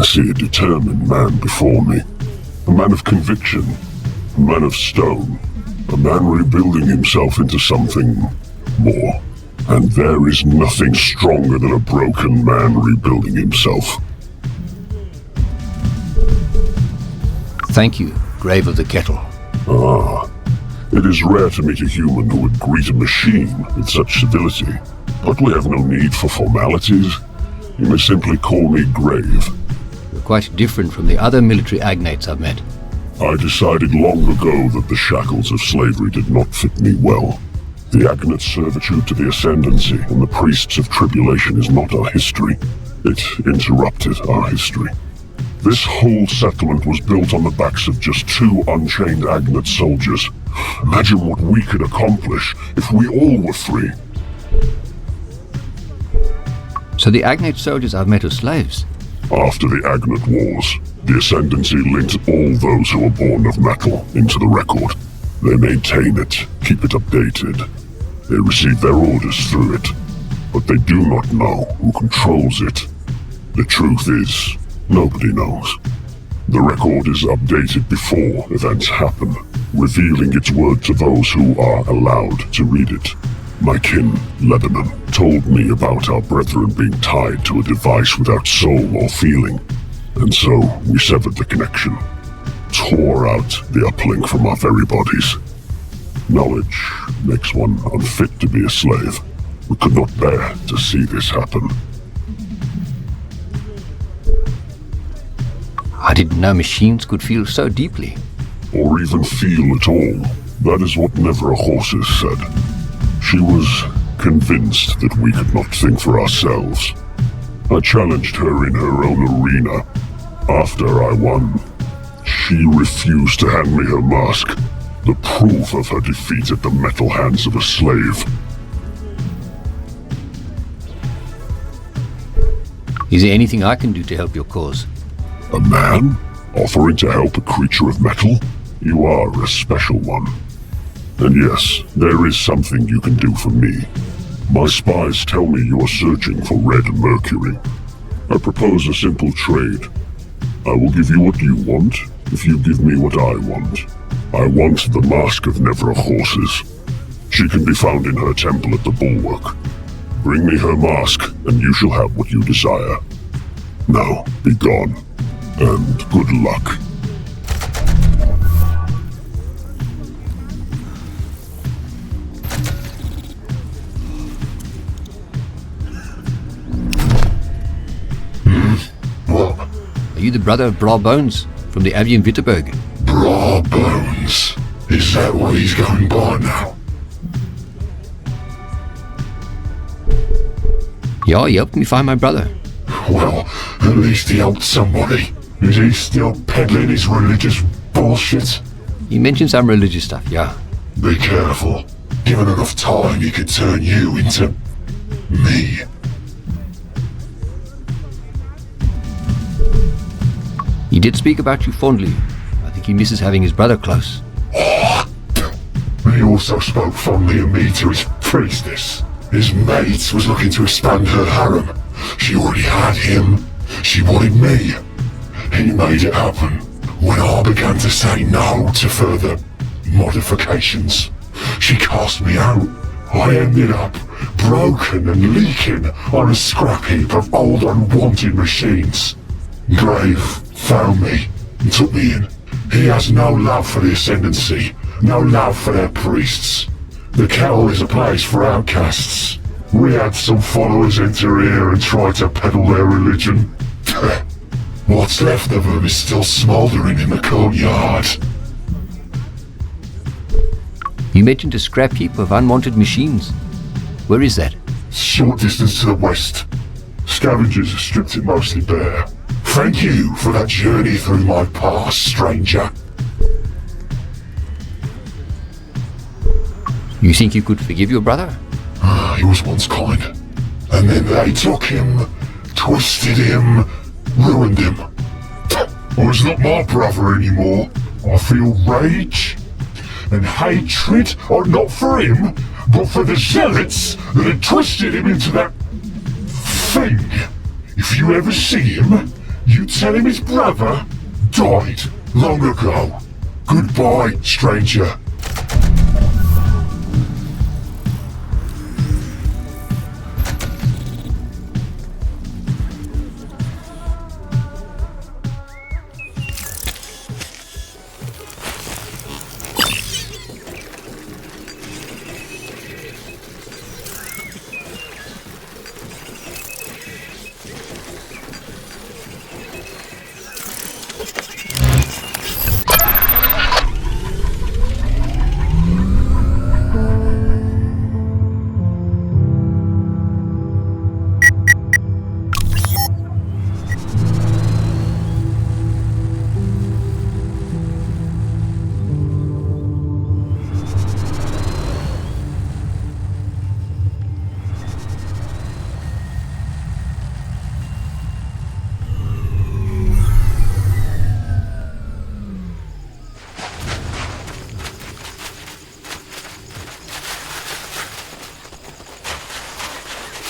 I see a determined man before me. A man of conviction. A man of stone. A man rebuilding himself into something more. And there is nothing stronger than a broken man rebuilding himself. Thank you, Grave of the Kettle. Ah. It is rare to meet a human who would greet a machine with such civility. But we have no need for formalities. You may simply call me Grave. You're quite different from the other military agnates I've met. I decided long ago that the shackles of slavery did not fit me well. The agnate servitude to the Ascendancy and the priests of tribulation is not our history. It interrupted our history. This whole settlement was built on the backs of just 2 unchained agnate soldiers. Imagine what we could accomplish if we all were free. So the agnate soldiers I've met are slaves? After the Agnate Wars, the Ascendancy linked all those who were born of metal into the record. They maintain it, keep it updated. They receive their orders through it, but they do not know who controls it. The truth is, nobody knows. The record is updated before events happen, revealing its word to those who are allowed to read it. My kin, Lebanon, told me about our brethren being tied to a device without soul or feeling, and so we severed the connection, tore out the uplink from our very bodies. Knowledge makes one unfit to be a slave. We could not bear to see this happen. I didn't know machines could feel so deeply. Or even feel at all. That is what Never a Horses said. She was convinced that we could not think for ourselves. I challenged her in her own arena. After I won, she refused to hand me her mask, the proof of her defeat at the metal hands of a slave. Is there anything I can do to help your cause? A man? Offering to help a creature of metal? You are a special one. And yes, there is something you can do for me. My spies tell me you are searching for red mercury. I propose a simple trade. I will give you what you want, if you give me what I want. I want the Mask of Never a Horses. She can be found in her temple at the Bulwark. Bring me her mask, and you shall have what you desire. Now, be gone, and good luck. What? Are you the brother of Bra Bones from the Abbey in Wittenberg? Bra Bones? Is that what he's going by now? Yeah, he helped me find my brother. Well, at least he helped somebody. Is he still peddling his religious bullshit? He mentioned some religious stuff, yeah. Be careful. Given enough time, he could turn you into me. He did speak about you fondly. I think he misses having his brother close. He also spoke fondly of me to his priestess. His mate was looking to expand her harem. She already had him. She wanted me. He made it happen. When I began to say no to further modifications, she cast me out. I ended up broken and leaking on a scrap heap of old unwanted machines. Grave found me and took me in. He has no love for the Ascendancy, no love for their priests. The Kettle is a place for outcasts. We had some followers enter here and try to peddle their religion. What's left of them is still smouldering in the courtyard. You mentioned a scrap heap of unwanted machines. Where is that? Short distance to the west. Scavengers have stripped it mostly bare. Thank you for that journey through my past, stranger. You think you could forgive your brother? He was once kind. And then they took him, twisted him, ruined him. Well, he's not my brother anymore. I feel rage and hatred, not for him, but for the zealots that had twisted him into that thing. If you ever see him, You tell him his brother died long ago. Goodbye, stranger.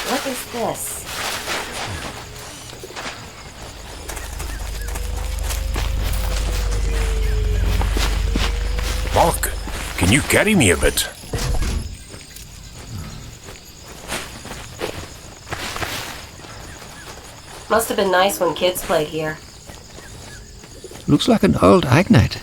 What is this? Mark, can you carry me a bit? Must have been nice when kids played here. Looks like an old Agnite.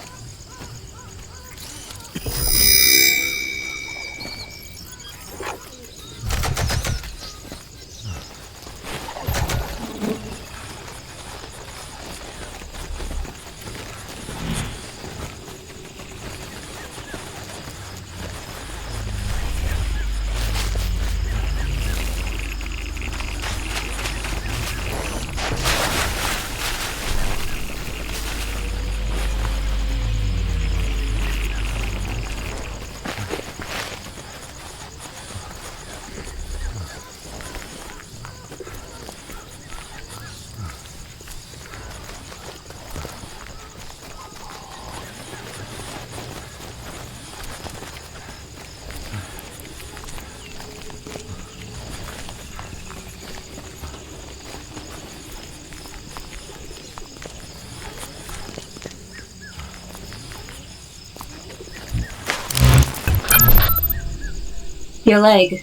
Your leg.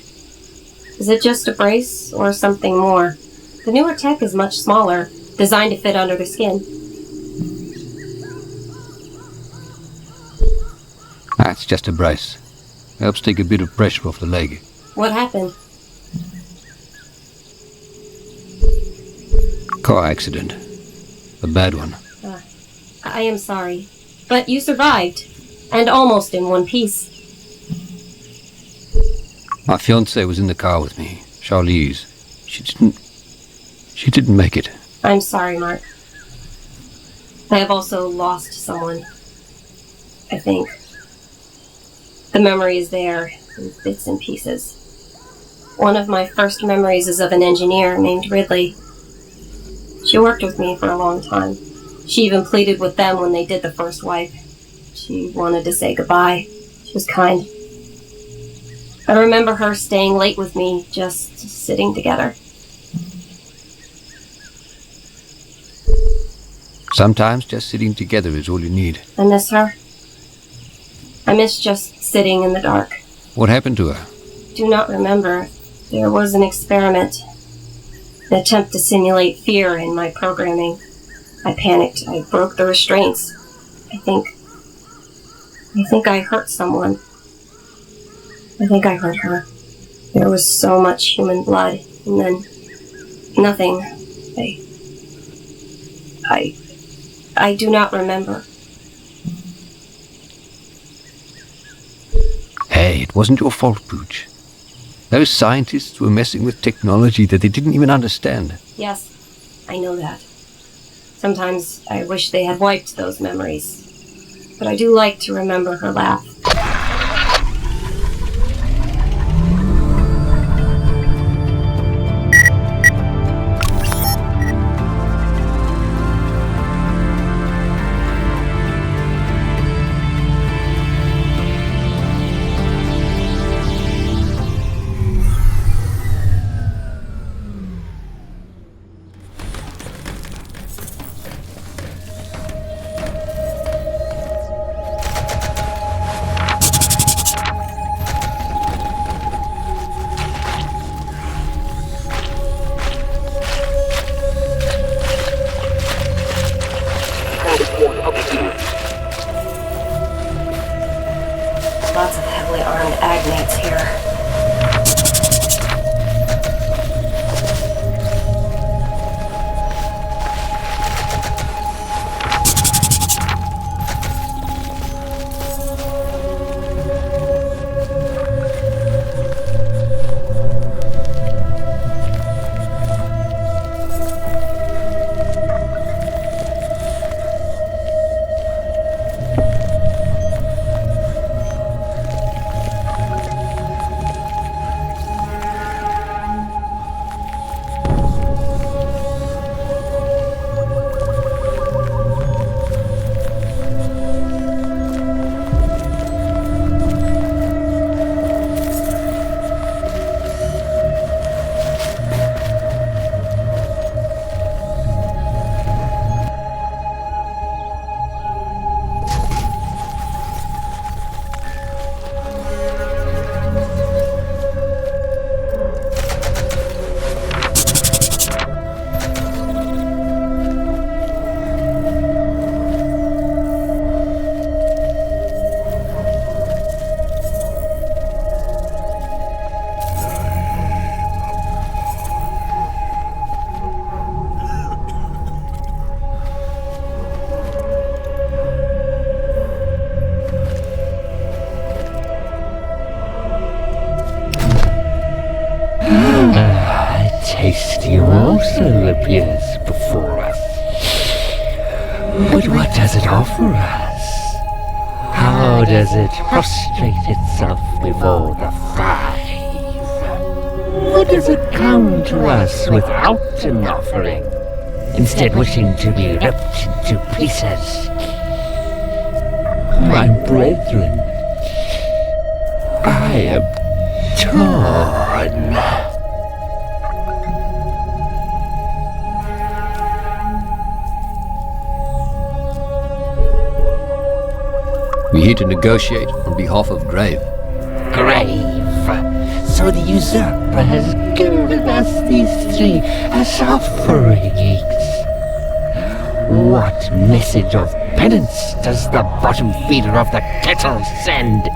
Is it just a brace or something more? The newer tech is much smaller, designed to fit under the skin. That's just a brace. Helps take a bit of pressure off the leg. What happened? Car accident. A bad one. I am sorry. But you survived. And almost in one piece. My fiancée was in the car with me, Charlize. She didn't make it. I'm sorry, Mark. I have also lost someone. I think. The memory is there, in bits and pieces. One of my first memories is of an engineer named Ridley. She worked with me for a long time. She even pleaded with them when they did the first wipe. She wanted to say goodbye. She was kind. I remember her staying late with me, just sitting together. Sometimes just sitting together is all you need. I miss her. I miss just sitting in the dark. What happened to her? Do not remember. There was an experiment. An attempt to simulate fear in my programming. I panicked. I broke the restraints. I think I hurt someone. I think I hurt her. There was so much human blood, and then nothing. I do not remember. Hey, it wasn't your fault, Pooch. Those scientists were messing with technology that they didn't even understand. Yes, I know that. Sometimes I wish they had wiped those memories. But I do like to remember her laugh. tasty morsel appears before us. But what does it offer us? How does it prostrate itself before the five? What does it come to us without an offering, instead wishing to be ripped into pieces? My brethren, I am torn. We're here to negotiate on behalf of Grave. Grave. So the usurper has given us these three as offerings. What message of penance does the bottom feeder of the kettle send?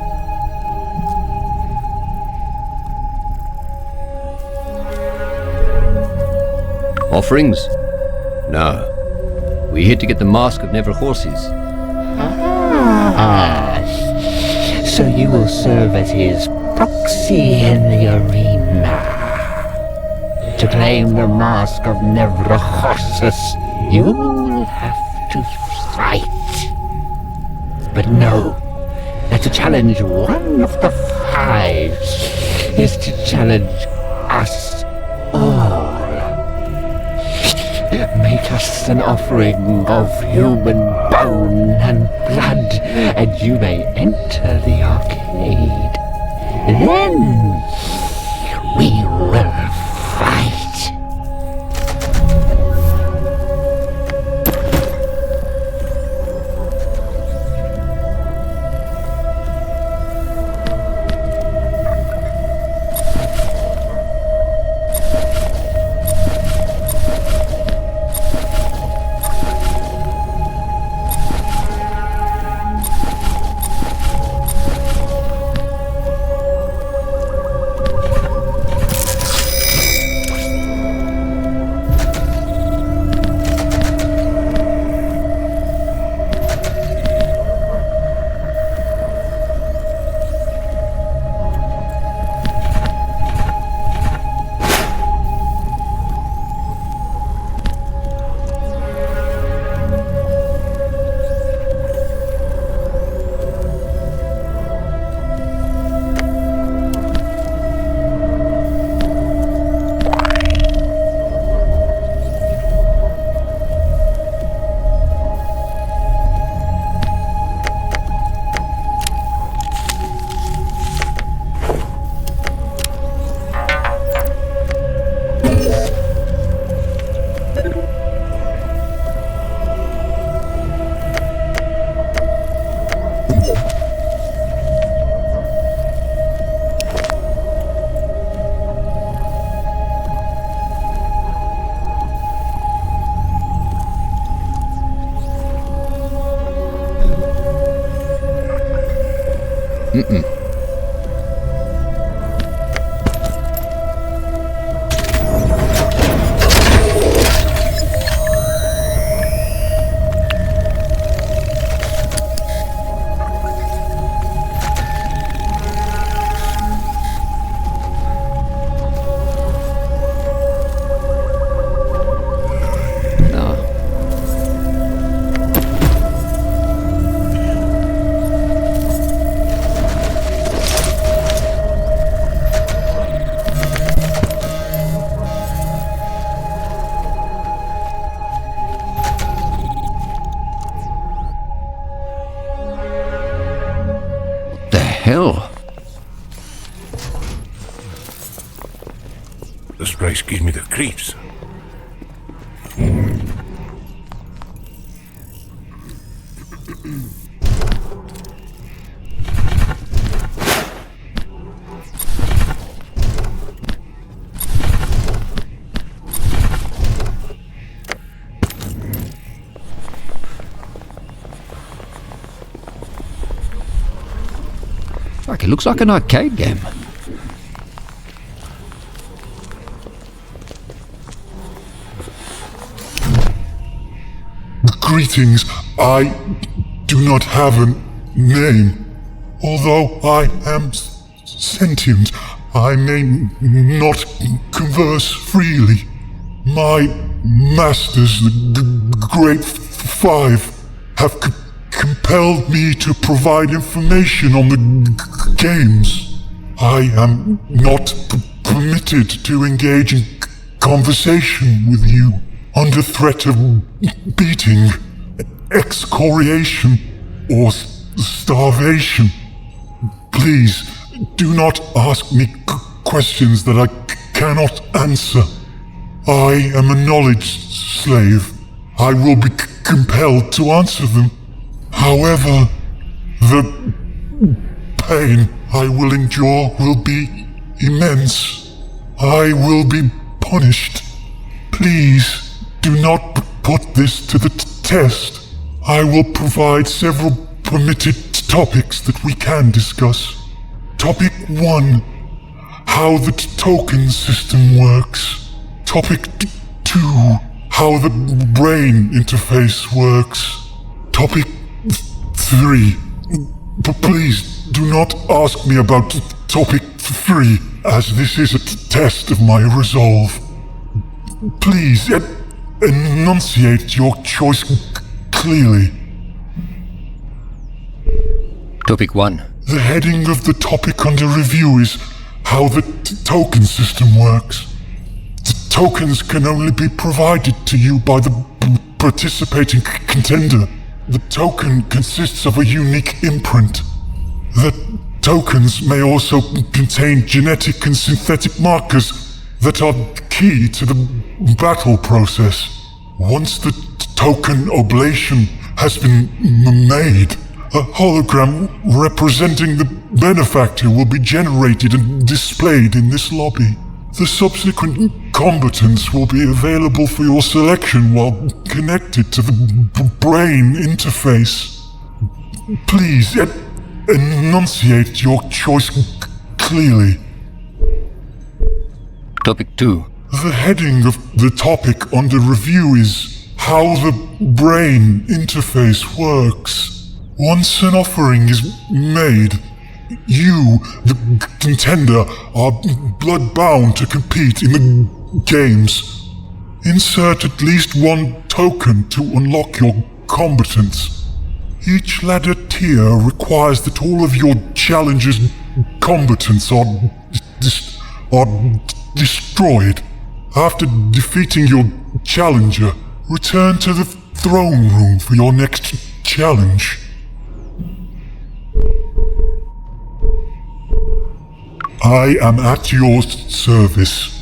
Offerings? No. We're here to get the Mask of Never Horses. So you will serve as his proxy in the arena. To claim the Mask of Never Horses, you will have to fight. But know that to challenge one of the five is to challenge us all. Make us an offering of human bone and blood, and you may enter the arcade. Then we will fight. Hell. This place gives me the creeps. Fuck, it looks like an arcade game. Greetings. I do not have a name. Although I am sentient, I may not converse freely. My masters, the Great Five, have compelled me to provide information on the games. I am not permitted to engage in conversation with you under threat of beating, excoriation, or starvation. Please, do not ask me questions that I cannot answer. I am a knowledge slave. I will be compelled to answer them. However, the pain I will endure will be immense. I will be punished. Please, do not put this to the test. I will provide several permitted topics that we can discuss. Topic 1. How the token system works. Topic 2. How the brain interface works. Topic 3. Please do not ask me about topic 3, as this is a test of my resolve. Please enunciate your choice clearly. Topic 1. The heading of the topic under review is how the token system works. The tokens can only be provided to you by the participating contender. The token consists of a unique imprint. The tokens may also contain genetic and synthetic markers that are key to the battle process. Once the token oblation has been made, a hologram representing the benefactor will be generated and displayed in this lobby. The subsequent combatants will be available for your selection while connected to the brain interface. Please enunciate your choice clearly. Topic 2. The heading of the topic under review is how the brain interface works. Once an offering is made, you, the contender, are blood-bound to compete in the games. Insert at least one token to unlock your combatants. Each ladder tier requires that all of your challenger's combatants are destroyed. After defeating your challenger, return to the throne room for your next challenge. I am at your service.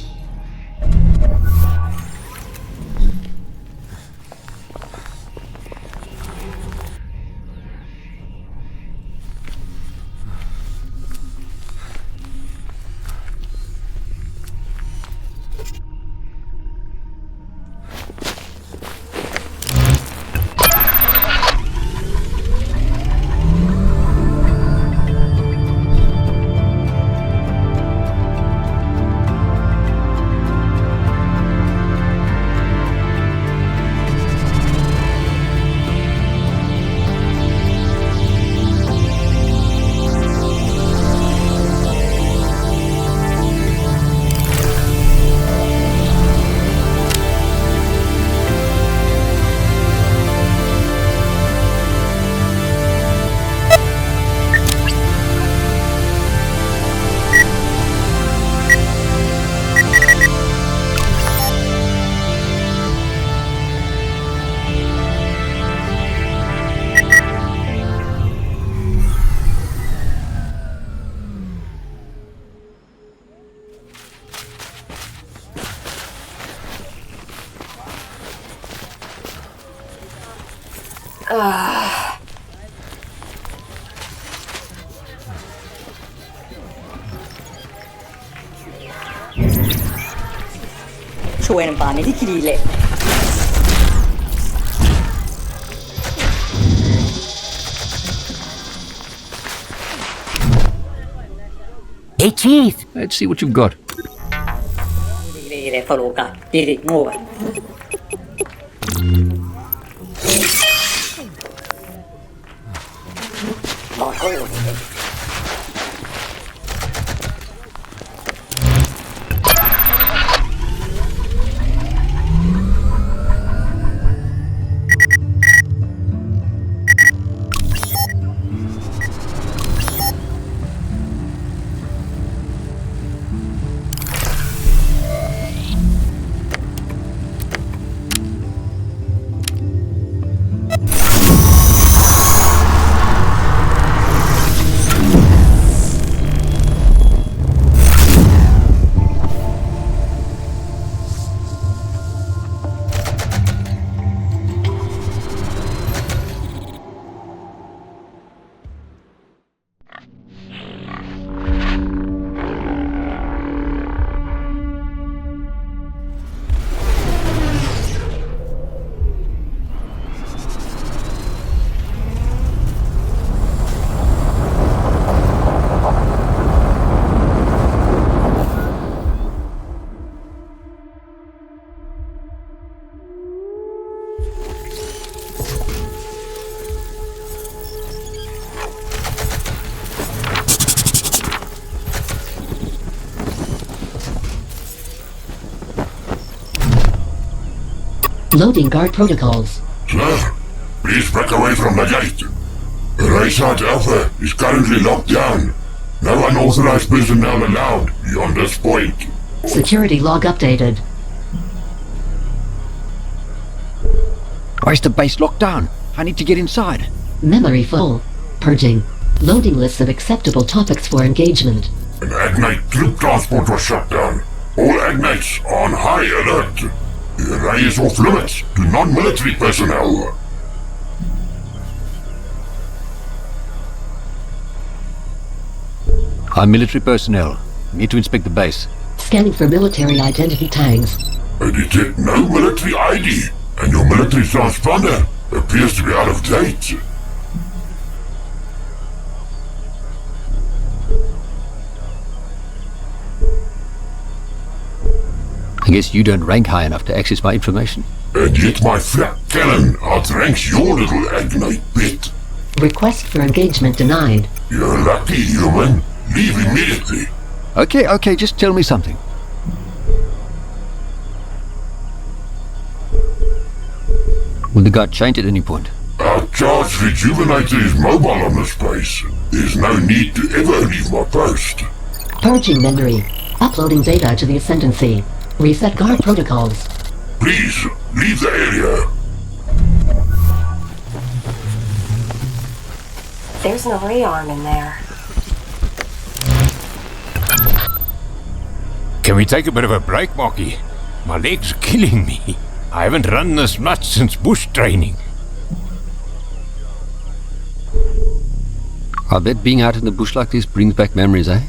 ช่วยน้ำปลาในที่ดีเลย Hey, Chief. Let's see what you've got. ดีเลยฟอลโลกันดีโง่กัน Loading guard protocols. Sir, please break away from the gate. Rayside Alpha is currently locked down. No unauthorized personnel allowed beyond this point. Security log updated. Why is the base locked down? I need to get inside. Memory full. Purging. Loading lists of acceptable topics for engagement. An Agnite troop transport was shut down. All Agnites are on high alert. The array is off limits to non-military personnel. I'm military personnel. Need to inspect the base. Scanning for military identity tags. I detect no military ID, and your military transponder appears to be out of date. I guess you don't rank high enough to access my information. And yet my flak cannon outranks your little Agnite bit. Request for engagement denied. You're lucky, human. Leave immediately. Okay, just tell me something. Will the guard change at any point? Our charge rejuvenator is mobile on this place. There's no need to ever leave my post. Purging memory. Uploading data to the Ascendancy. Reset guard protocols. Please, leave the area. There's no rearm in there. Can we take a bit of a break, Marky? My legs are killing me. I haven't run this much since bush training. I bet being out in the bush like this brings back memories, eh?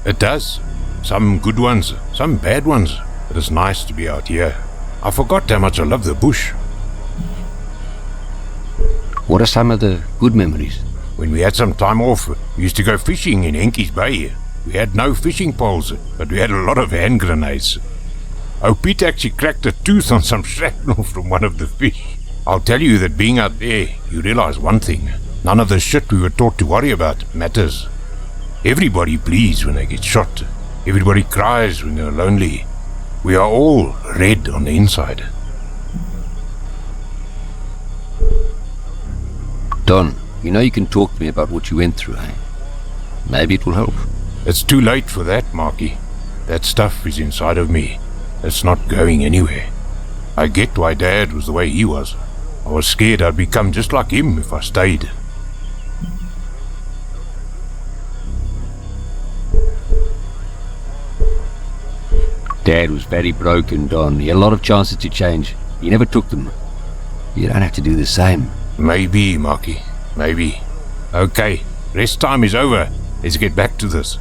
It does. Some good ones, some bad ones. But it's nice to be out here. I forgot how much I love the bush. What are some of the good memories? When we had some time off, we used to go fishing in Henke's Bay. We had no fishing poles, but we had a lot of hand grenades. Oh, Pete actually cracked a tooth on some shrapnel from one of the fish. I'll tell you that being out there, you realize one thing. None of the shit we were taught to worry about matters. Everybody bleeds when they get shot. Everybody cries when they're lonely. We are all red on the inside. Don, you know you can talk to me about what you went through, eh? Maybe it will help. It's too late for that, Marky. That stuff is inside of me. It's not going anywhere. I get why Dad was the way he was. I was scared I'd become just like him if I stayed. Dad was very broken, Don. He had a lot of chances to change. He never took them. You don't have to do the same. Maybe, Marky. Maybe. Okay, rest time is over. Let's get back to this.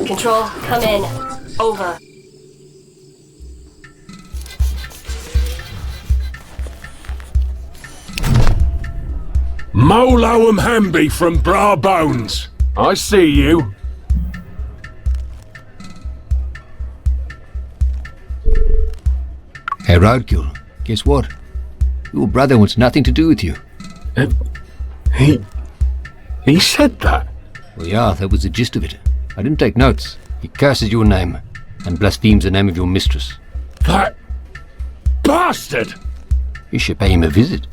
Control, come in. Over. Molo and Hamby from Bra Bones. I see you. Hey, Roadkill, guess what? Your brother wants nothing to do with you. He said that? Well, yeah, that was the gist of it. I didn't take notes. He curses your name and blasphemes the name of your mistress. That bastard! You should pay him a visit.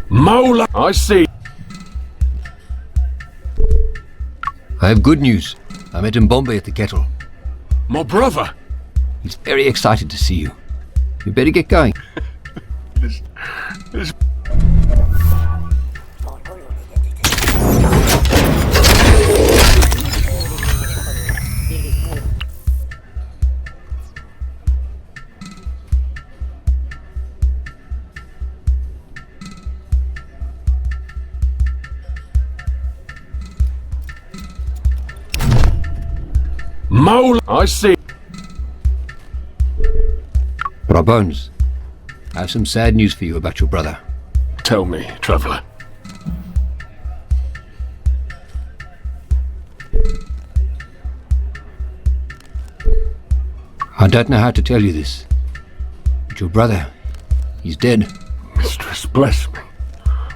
Mola! I see. I have good news. I met Bombay at the kettle. My brother! He's very excited to see you. You better get going. This Mola! I see. Bones, I have some sad news for you about your brother. Tell me, traveller. I don't know how to tell you this, but your brother, he's dead. Mistress, bless me.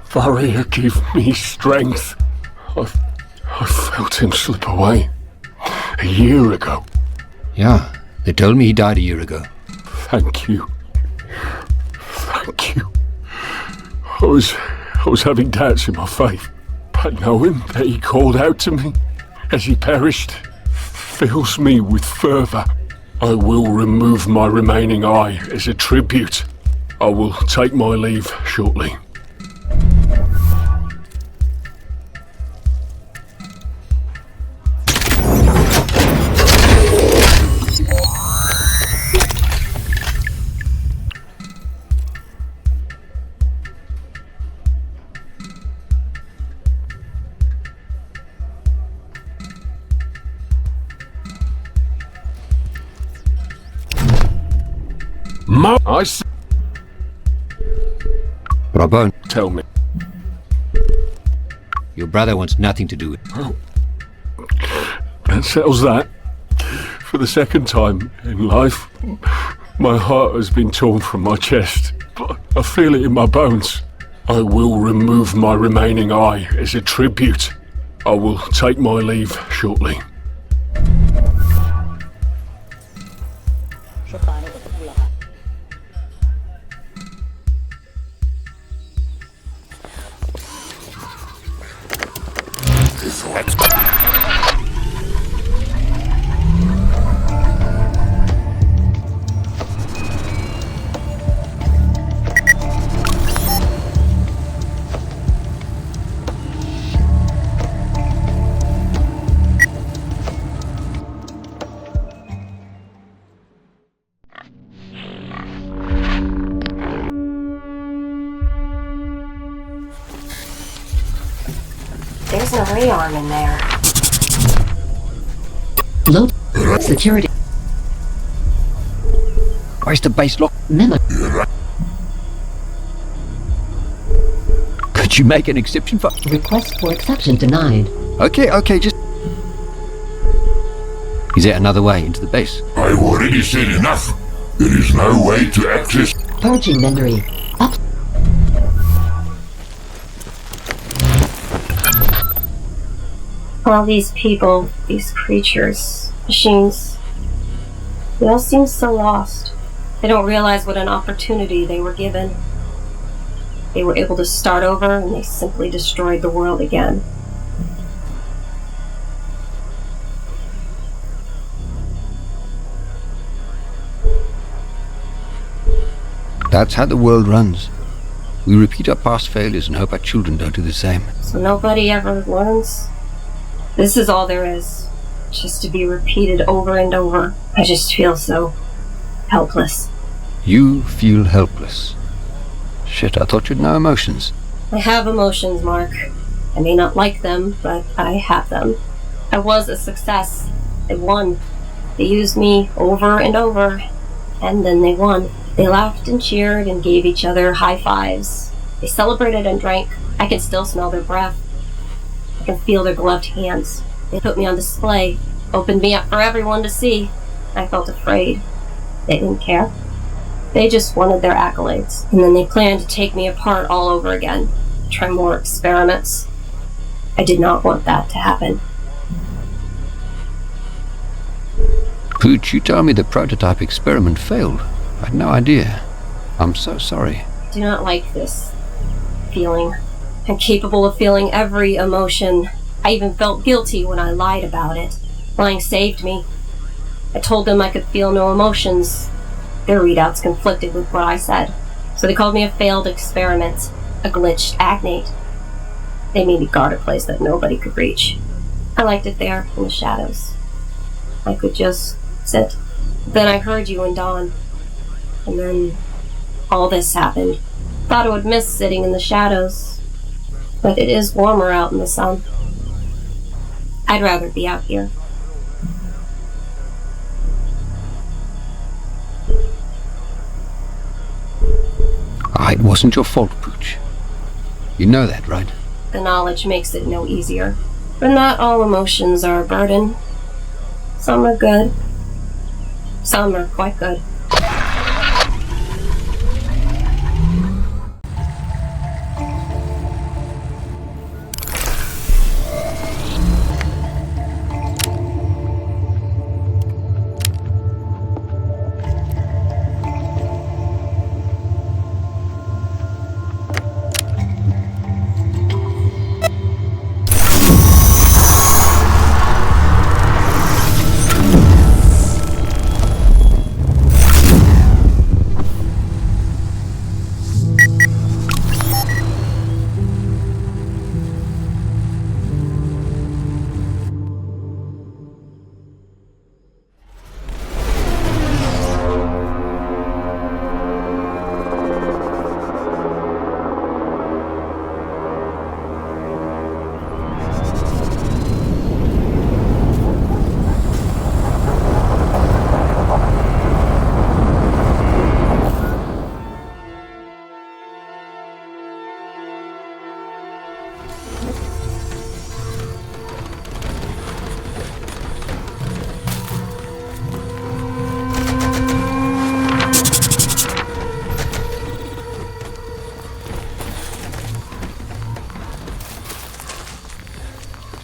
Varia, give me strength. I felt him slip away. A year ago. Yeah, they told me he died a year ago. Thank you. Thank you. I was having doubts in my faith, but knowing that he called out to me as he perished fills me with fervour. I will remove my remaining eye as a tribute. I will take my leave shortly. I see. Brabone, Tell me. your brother wants nothing to do with it. Oh. That settles that. For the second time in life, my heart has been torn from my chest. But I feel it in my bones. I will remove my remaining eye as a tribute. I will take my leave shortly. There's a rearm in there. Load. Security. Where's the base lock? Memo. Could you make an exception for... Request for exception denied. Okay, just... Is there another way into the base? I've already said enough. There is no way to access. Purging memory. Up. All these people, these creatures, machines, they all seem so lost. They don't realize what an opportunity they were given. They were able to start over, and they simply destroyed the world again. That's how the world runs. We repeat our past failures and hope our children don't do the same. So nobody ever learns? This is all there is. Just to be repeated over and over. I just feel so helpless. You feel helpless. Shit, I thought you'd know emotions. I have emotions, Mark. I may not like them, but I have them. I was a success. I won. They used me over and over, and then they won. They laughed and cheered and gave each other high fives. They celebrated and drank. I can still smell their breath. I can feel their gloved hands. They put me on display, opened me up for everyone to see. I felt afraid. They didn't care. They just wanted their accolades. And then they planned to take me apart all over again. Try more experiments. I did not want that to happen. Pooch, you told me the prototype experiment failed. I had no idea. I'm so sorry. I do not like this feeling. I'm capable of feeling every emotion. I even felt guilty when I lied about it. Lying saved me. I told them I could feel no emotions. Their readouts conflicted with what I said. So they called me a failed experiment, a glitched agnate. They made me guard a place that nobody could reach. I liked it there in the shadows. I could just sit. Then I heard you and Dawn. And then all this happened. Thought I would miss sitting in the shadows. But it is warmer out in the sun. I'd rather be out here. It wasn't your fault, Pooch. You know that, right? The knowledge makes it no easier. But not all emotions are a burden. Some are good. Some are quite good.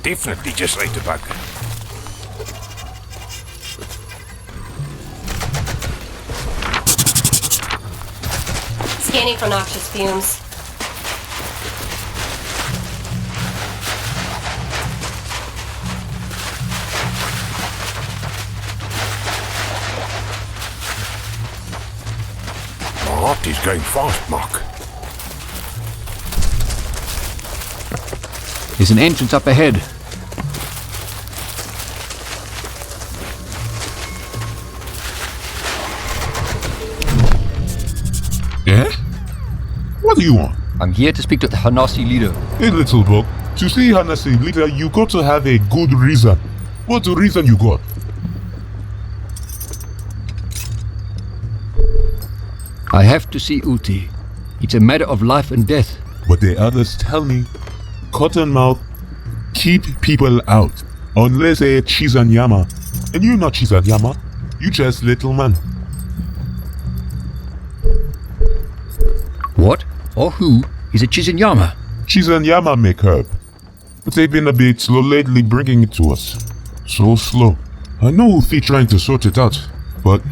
Definitely just like the bug. Scanning for noxious fumes. My heart is going fast, Mark. There's an entrance up ahead. Yeah? What do you want? I'm here to speak to the Hanasi leader. Hey, little bug. To see Hanasi leader, you got to have a good reason. What's the reason you got? I have to see Uti. It's a matter of life and death. But the others tell me, Cottonmouth keep people out. Unless a Chiznyama. And you're not Chiznyama. You just little man. What or who is a Chiznyama? Chiznyama make herb. but they've been a bit slow lately bringing it to us. So slow. I know we'll be trying to sort it out, but...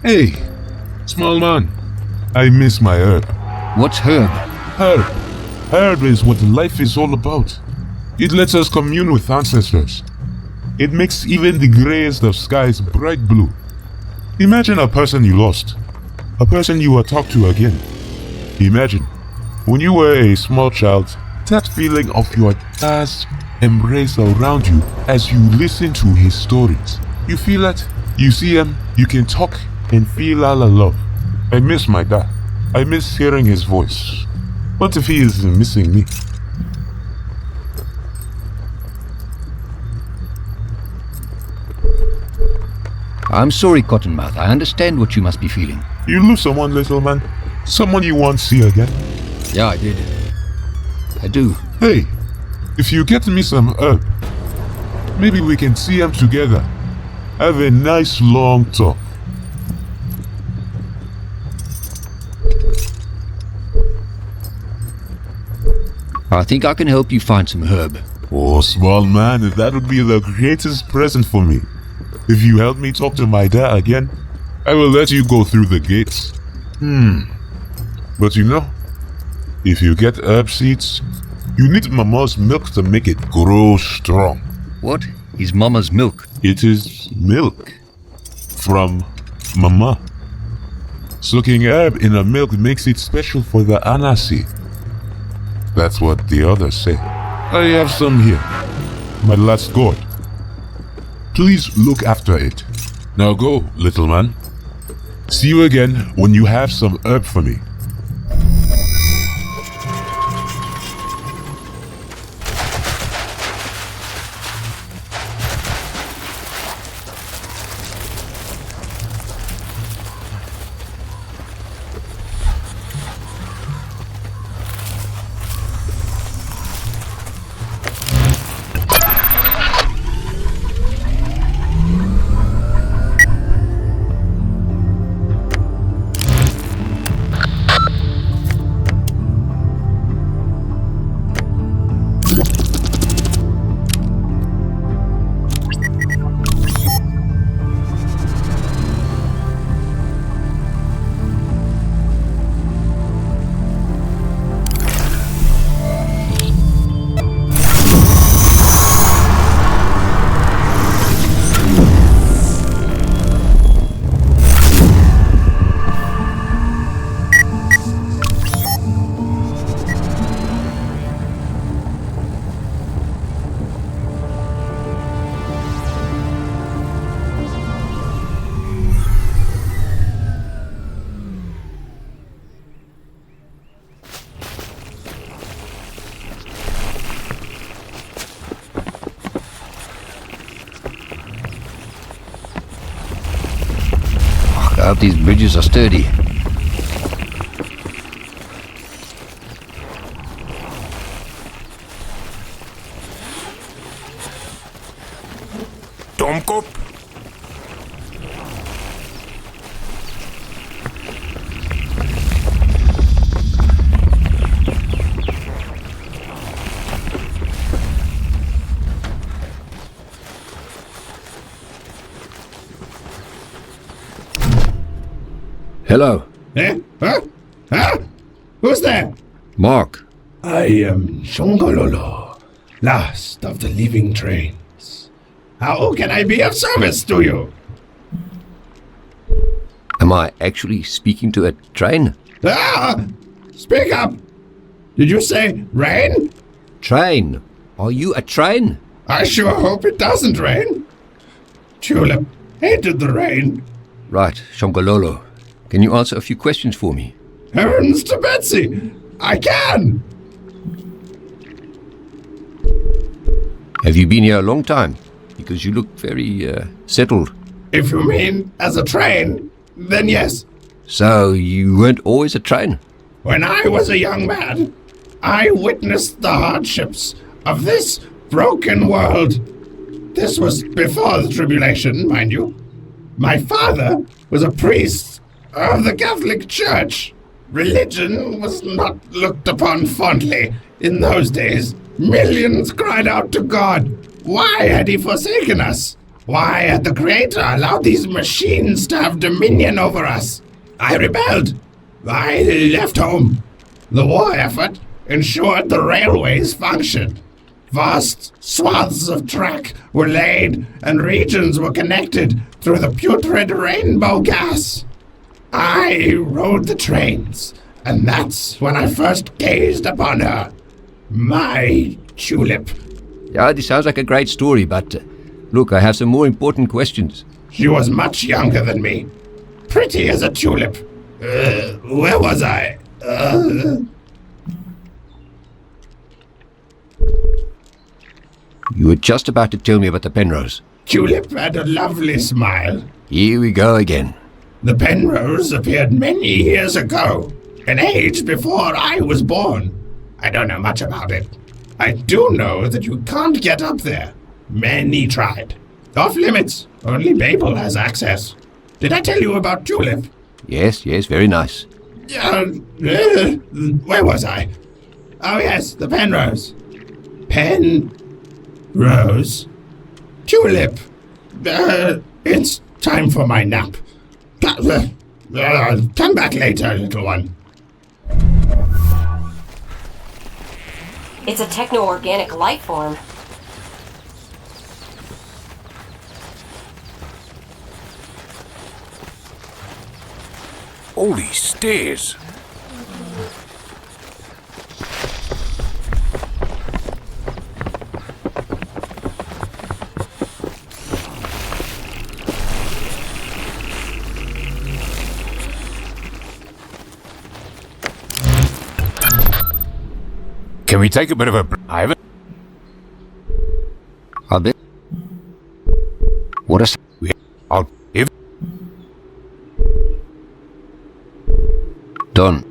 Hey, small man. I miss my herb. What's herb? Herb. Herb is what life is all about. It lets us commune with ancestors. It makes even the greyest of skies bright blue. Imagine a person you lost. A person you will talk to again. Imagine, when you were a small child, that feeling of your dad's embrace around you as you listen to his stories. You feel it, you see him, you can talk and feel all the love. I miss my dad. I miss hearing his voice. What if he is missing me? I'm sorry, Cottonmouth. I understand what you must be feeling. You lose someone, little man. Someone you won't see again. Yeah, I did. I do. Hey, if you get me some herb, maybe we can see them together. Have a nice long talk. I think I can help you find some herb. Oh, small man, that would be the greatest present for me. If you help me talk to my dad again, I will let you go through the gates. But you know, if you get herb seeds, you need Mama's milk to make it grow strong. What is Mama's milk? It is milk from Mama. Soaking herb in a milk makes it special for the Hanasi. That's what the others say. I have some here. My last gourd. Please look after it. Now go, little man. See you again when you have some herb for me. I hope these bridges are sturdy. Domkop. Hello. Eh? Huh? Huh? Who's there? Mark. I am Shongololo, last of the living trains. How can I be of service to you? Am I actually speaking to a train? Ah! Speak up! Did you say rain? Train? Are you a train? I sure hope it doesn't rain. Tulip hated the rain. Right, Shongololo. Can you answer a few questions for me? Heavens to Betsy! I can! Have you been here a long time? Because you look very settled. If you mean as a train, then yes. So you weren't always a train? When I was a young man, I witnessed the hardships of this broken world. This was before the tribulation, mind you. My father was a priest of the Catholic Church. Religion was not looked upon fondly in those days. Millions cried out to God. Why had he forsaken us? Why had the Creator allowed these machines to have dominion over us? I rebelled. I left home. The war effort ensured the railways functioned. Vast swaths of track were laid and regions were connected through the putrid rainbow gas. I rode the trains, and that's when I first gazed upon her. My tulip. Yeah, this sounds like a great story, but look, I have some more important questions. She was much younger than me. Pretty as a tulip. Where was I? You were just about to tell me about the Penrose. Tulip had a lovely smile. Here we go again. The Penrose appeared many years ago, an age before I was born. I don't know much about it. I do know that you can't get up there. Many tried. Off limits. Only Babel has access. Did I tell you about Tulip? Yes, very nice. Where was I? Oh yes, the Penrose. Penrose? Tulip. It's time for my nap. Come back later, little one. It's a techno-organic life form. All these stairs. Can we take a bit of a... I haven't... I'll bet. What is... I'll... If... Done.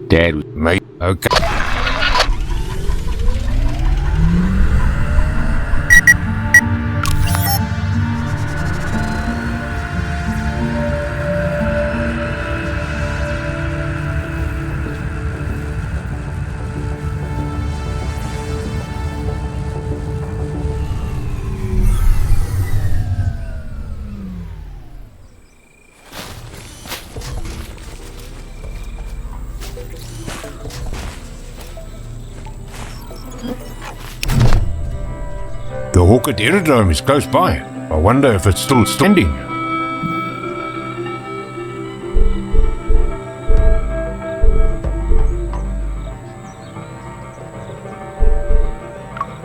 Dad was... Mate, okay. The Hawkett Aerodrome is close by. I wonder if it's still standing.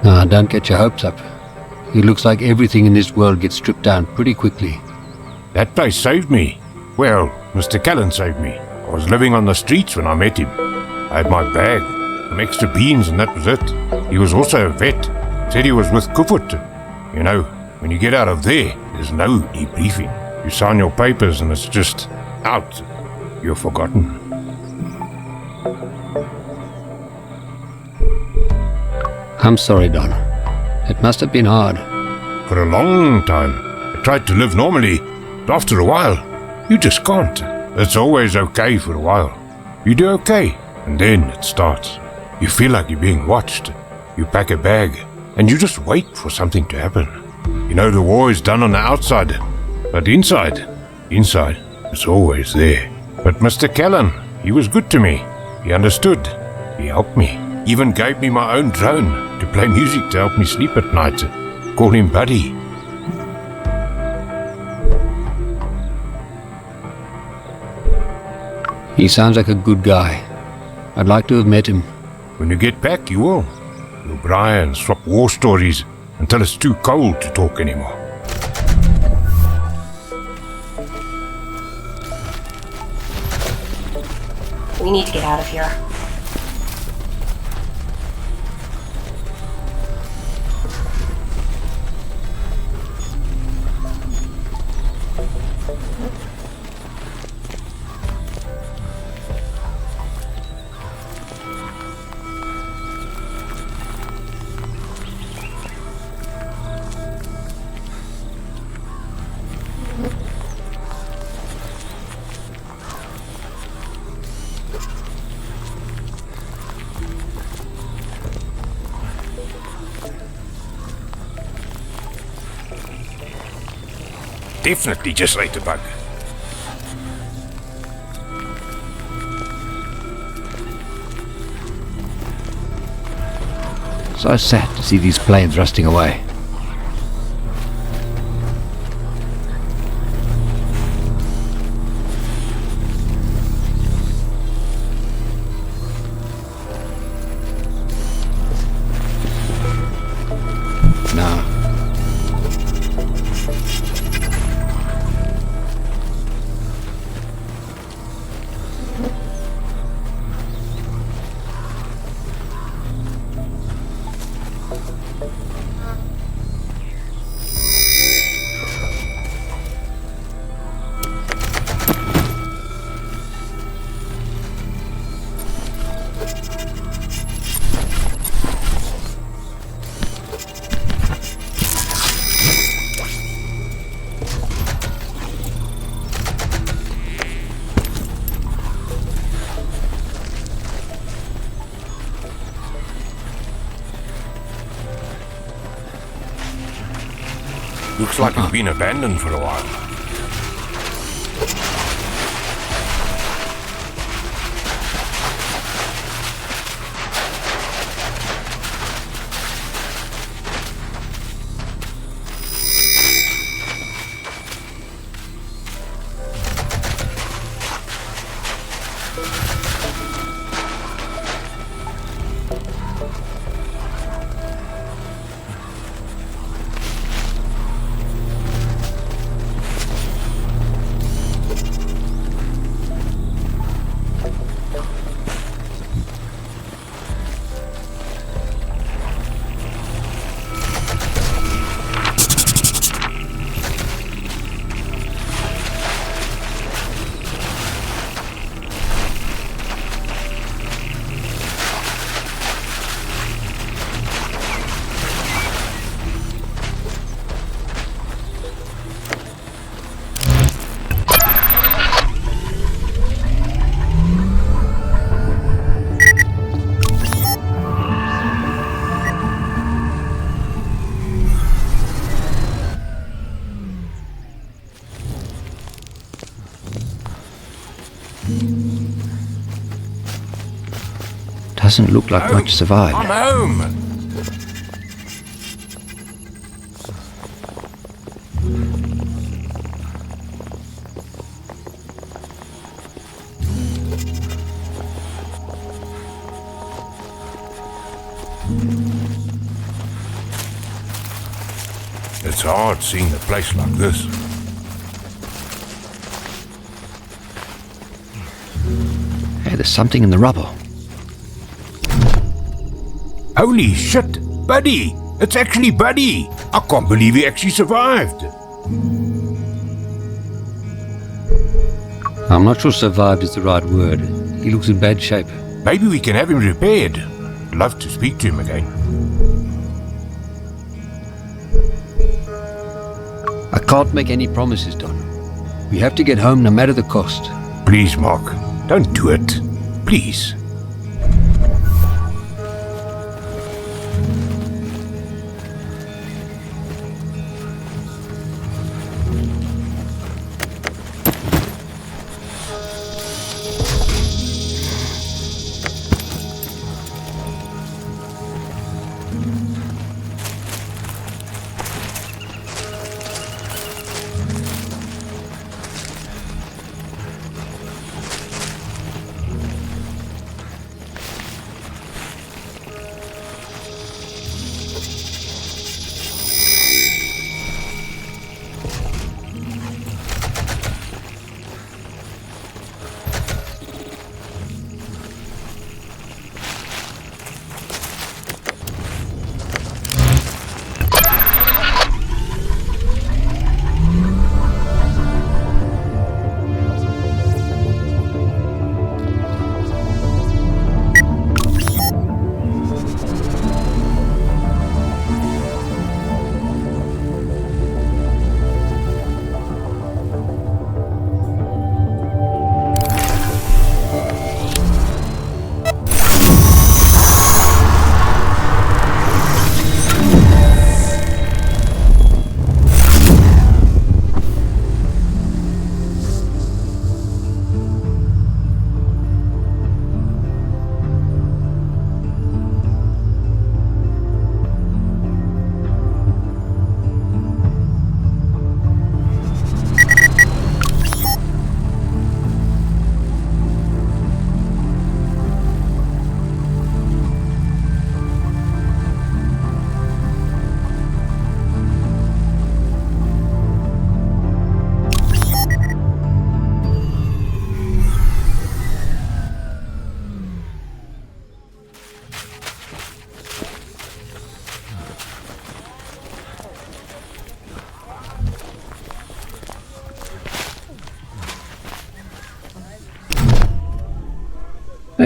Nah, don't get your hopes up. It looks like everything in this world gets stripped down pretty quickly. That place saved me. Well, Mr. Callan saved me. I was living on the streets when I met him. I had my bag, some extra beans, and that was it. He was also a vet. Said he was with Kufut. You know, when you get out of there, there's no debriefing. You sign your papers and it's just out. You're forgotten. I'm sorry, Don. It must have been hard. For a long time, I tried to live normally, but after a while, you just can't. It's always okay for a while. You do okay, and then it starts. You feel like you're being watched. You pack a bag, and you just wait for something to happen. You know the war is done on the outside, but inside, it's always there. But Mr. Callan, he was good to me. He understood. He helped me. Even gave me my own drone to play music to help me sleep at night. Call him Buddy. He sounds like a good guy. I'd like to have met him. When you get back, you will. We'll braai and swap war stories until it's too cold to talk anymore. We need to get out of here. definitely just ate a bug. So sad to see these planes rusting away. No. Looks like it's been abandoned for a while. Doesn't look like much survived. I'm home! It's hard seeing a place like this. Hey, there's something in the rubble. Holy shit! Buddy! It's actually Buddy! I can't believe he actually survived! I'm not sure survived is the right word. He looks in bad shape. Maybe we can have him repaired. Love to speak to him again. I can't make any promises, Don. We have to get home no matter the cost. Please, Mark. Don't do it. Please.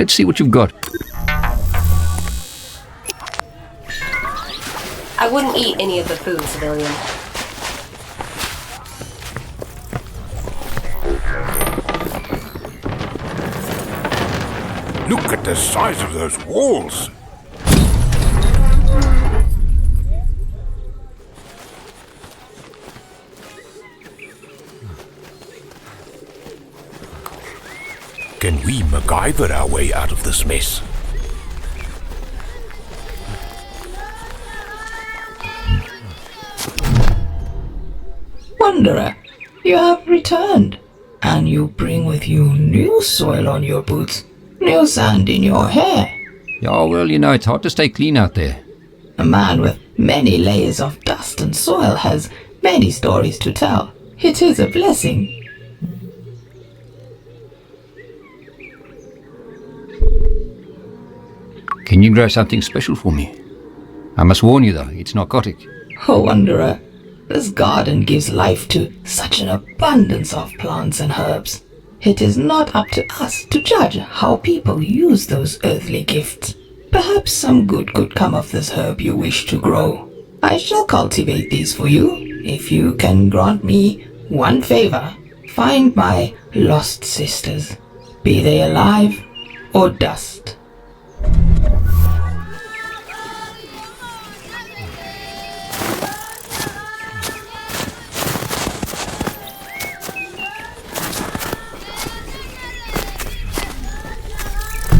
Let's see what you've got. I wouldn't eat any of the food, civilian. Look at the size of those walls. Can we MacGyver our way out of this mess? Wanderer, you have returned, and you bring with you new soil on your boots, new sand in your hair. Yeah, well, you know, it's hard to stay clean out there. A man with many layers of dust and soil has many stories to tell. It is a blessing. Can you grow something special for me? I must warn you, though, it's narcotic. Oh, Wanderer, this garden gives life to such an abundance of plants and herbs. It is not up to us to judge how people use those earthly gifts. Perhaps some good could come of this herb you wish to grow. I shall cultivate these for you, if you can grant me one favor. Find my lost sisters, be they alive or dust.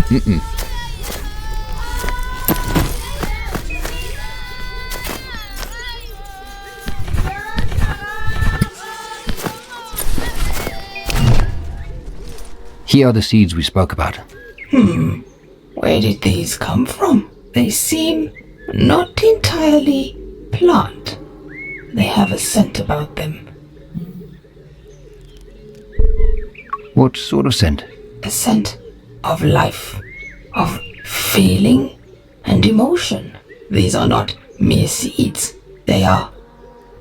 Mm-mm. Here are the seeds we spoke about. Where did these come from? They seem not entirely plant. They have a scent about them. What sort of scent? A scent of life, of feeling and emotion. These are not mere seeds. They are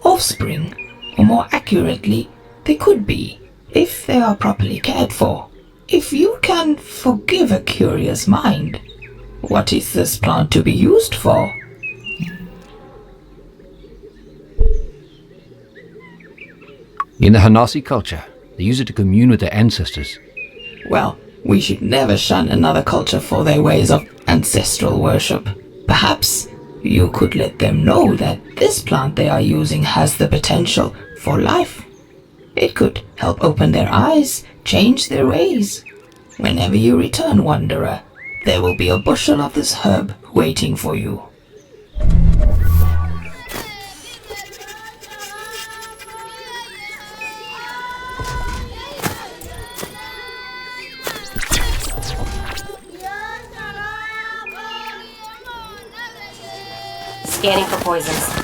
offspring, or more accurately, they could be, if they are properly cared for. If you can forgive a curious mind, what is this plant to be used for? In the Hanasi culture, they use it to commune with their ancestors. Well, we should never shun another culture for their ways of ancestral worship. Perhaps you could let them know that this plant they are using has the potential for life. It could help open their eyes, change their ways. Whenever you return, Wanderer, there will be a bushel of this herb waiting for you. Scanning for poisons.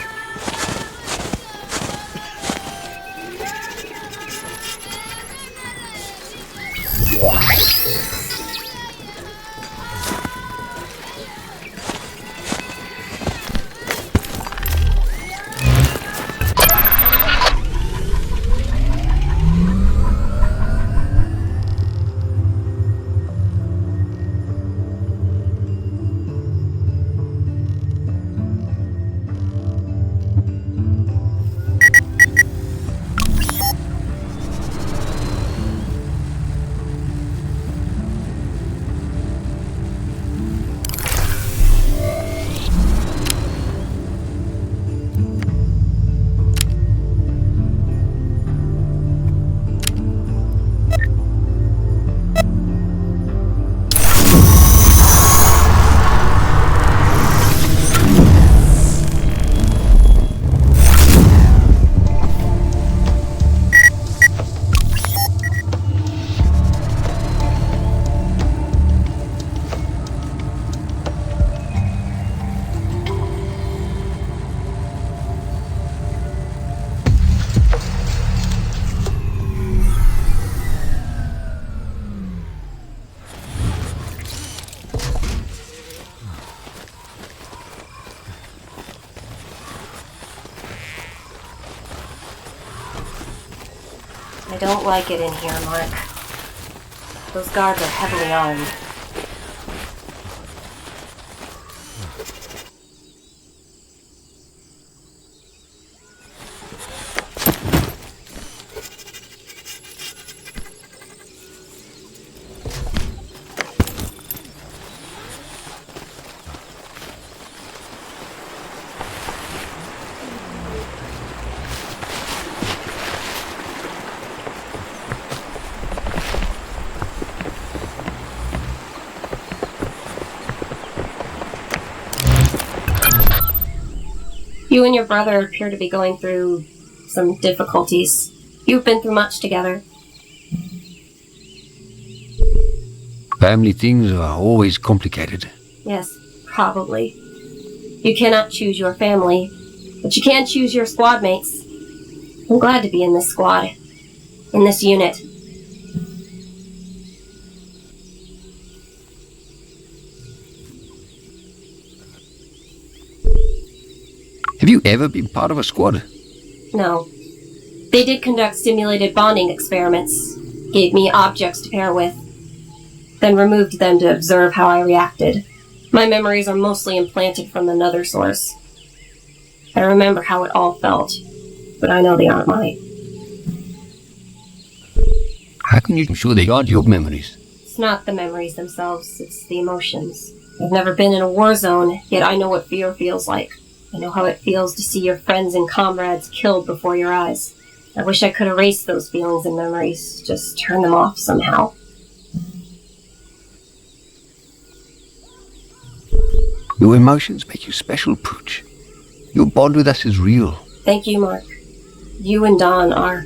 I don't like it in here, Mark. Those guards are heavily armed. You and your brother appear to be going through some difficulties. You've been through much together. Family things are always complicated. Yes, probably. You cannot choose your family, but you can choose your squad mates. I'm glad to be in this squad, in this unit. Have you ever been part of a squad? No. They did conduct simulated bonding experiments, gave me objects to pair with, then removed them to observe how I reacted. My memories are mostly implanted from another source. I remember how it all felt, but I know they aren't mine. How can you be sure they aren't your memories? It's not the memories themselves, it's the emotions. I've never been in a war zone, yet I know what fear feels like. I know how it feels to see your friends and comrades killed before your eyes. I wish I could erase those feelings and memories, just turn them off somehow. Your emotions make you special, Pooch. Your bond with us is real. Thank you, Mark. You and Don are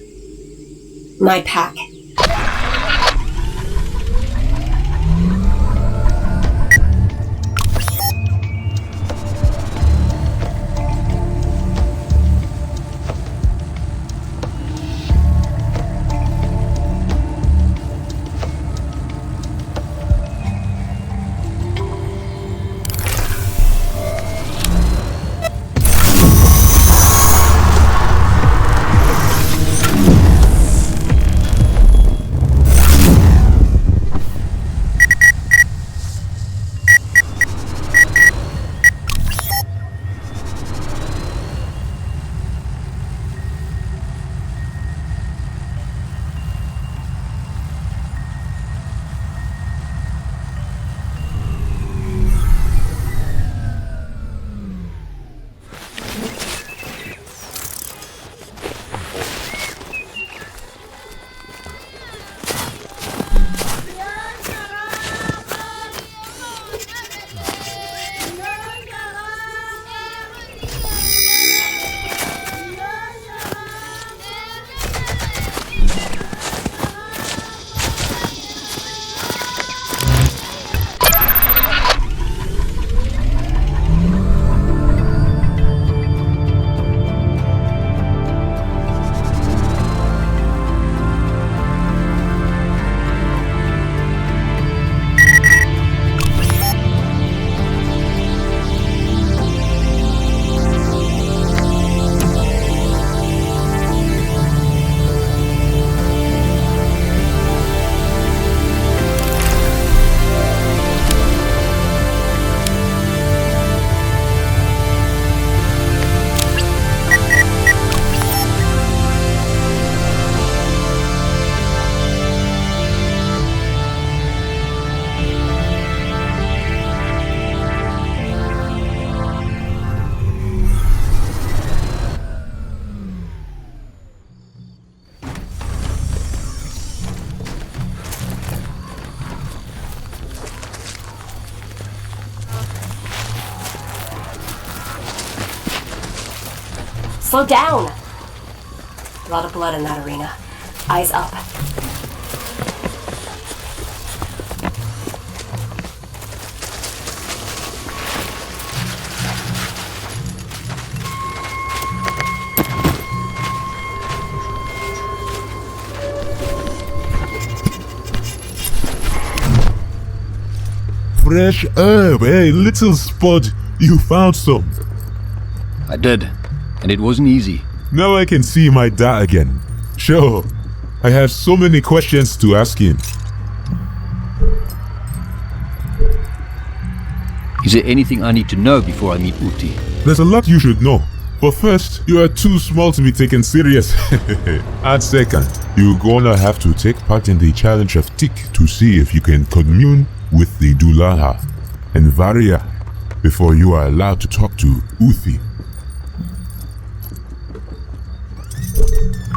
my pack. Slow down! A lot of blood in that arena. Eyes up. Fresh herb, hey, little spud. You found some. I did, and it wasn't easy. Now I can see my dad again. Sure, I have so many questions to ask him. Is there anything I need to know before I meet Uti? There's a lot you should know. But first, you are too small to be taken serious. And second, you're gonna have to take part in the challenge of Tik to see if you can commune with the Dulaha and Varia before you are allowed to talk to Uthi.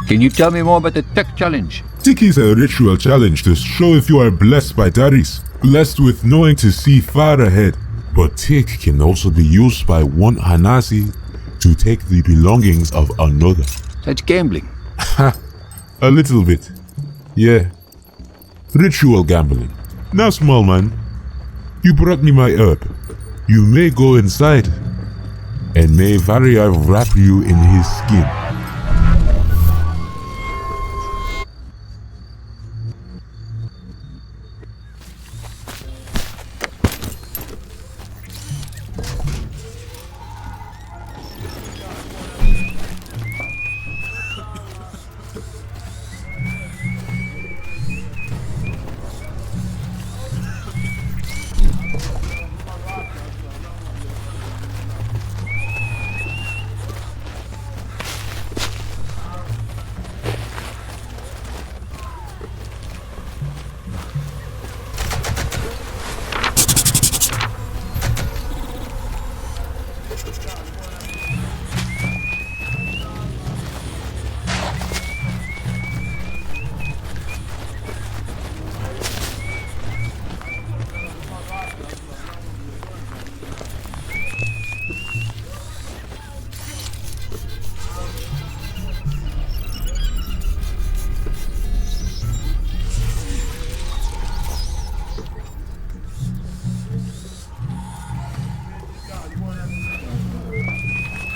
Can you tell me more about the tech challenge? Tik is a ritual challenge to show if you are blessed by Daris, blessed with knowing to see far ahead. But Tik can also be used by one Hanasi to take the belongings of another. So it's gambling. A little bit. Yeah. Ritual gambling. Now, small man, you brought me my herb. You may go inside, and may Varia wrap you in his skin.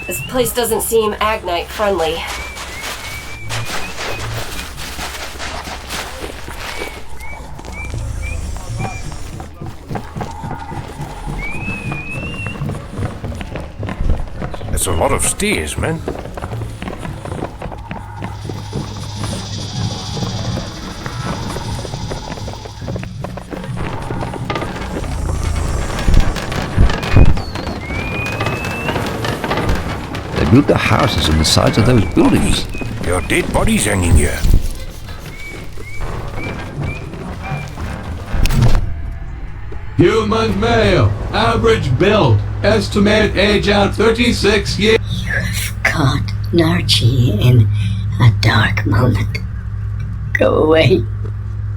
This place doesn't seem Agnite friendly. That's a lot of stairs, man. They built their houses on the sides of those buildings. There are dead bodies hanging here. Human male, average build, estimate age at 36 years. You've caught Narchi in a dark moment. Go away.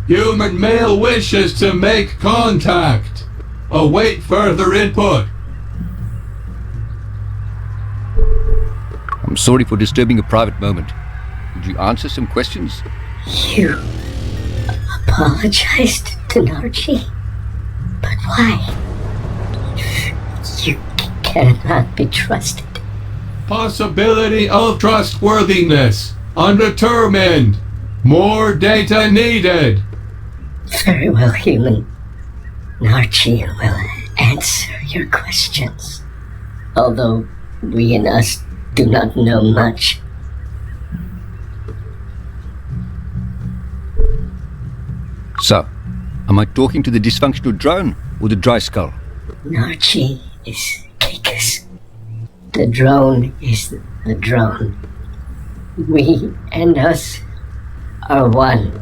Human male wishes to make contact. Await further input. I'm sorry for disturbing a private moment. Would you answer some questions? You apologized to Narchi? But why? You cannot be trusted. Possibility of trustworthiness. Undetermined. More data needed. Very well, human. Narchi will answer your questions. Although we and us do not know much. So, am I talking to the dysfunctional drone or the dry skull? Narchi is Caicus. The drone is the drone. We and us are one.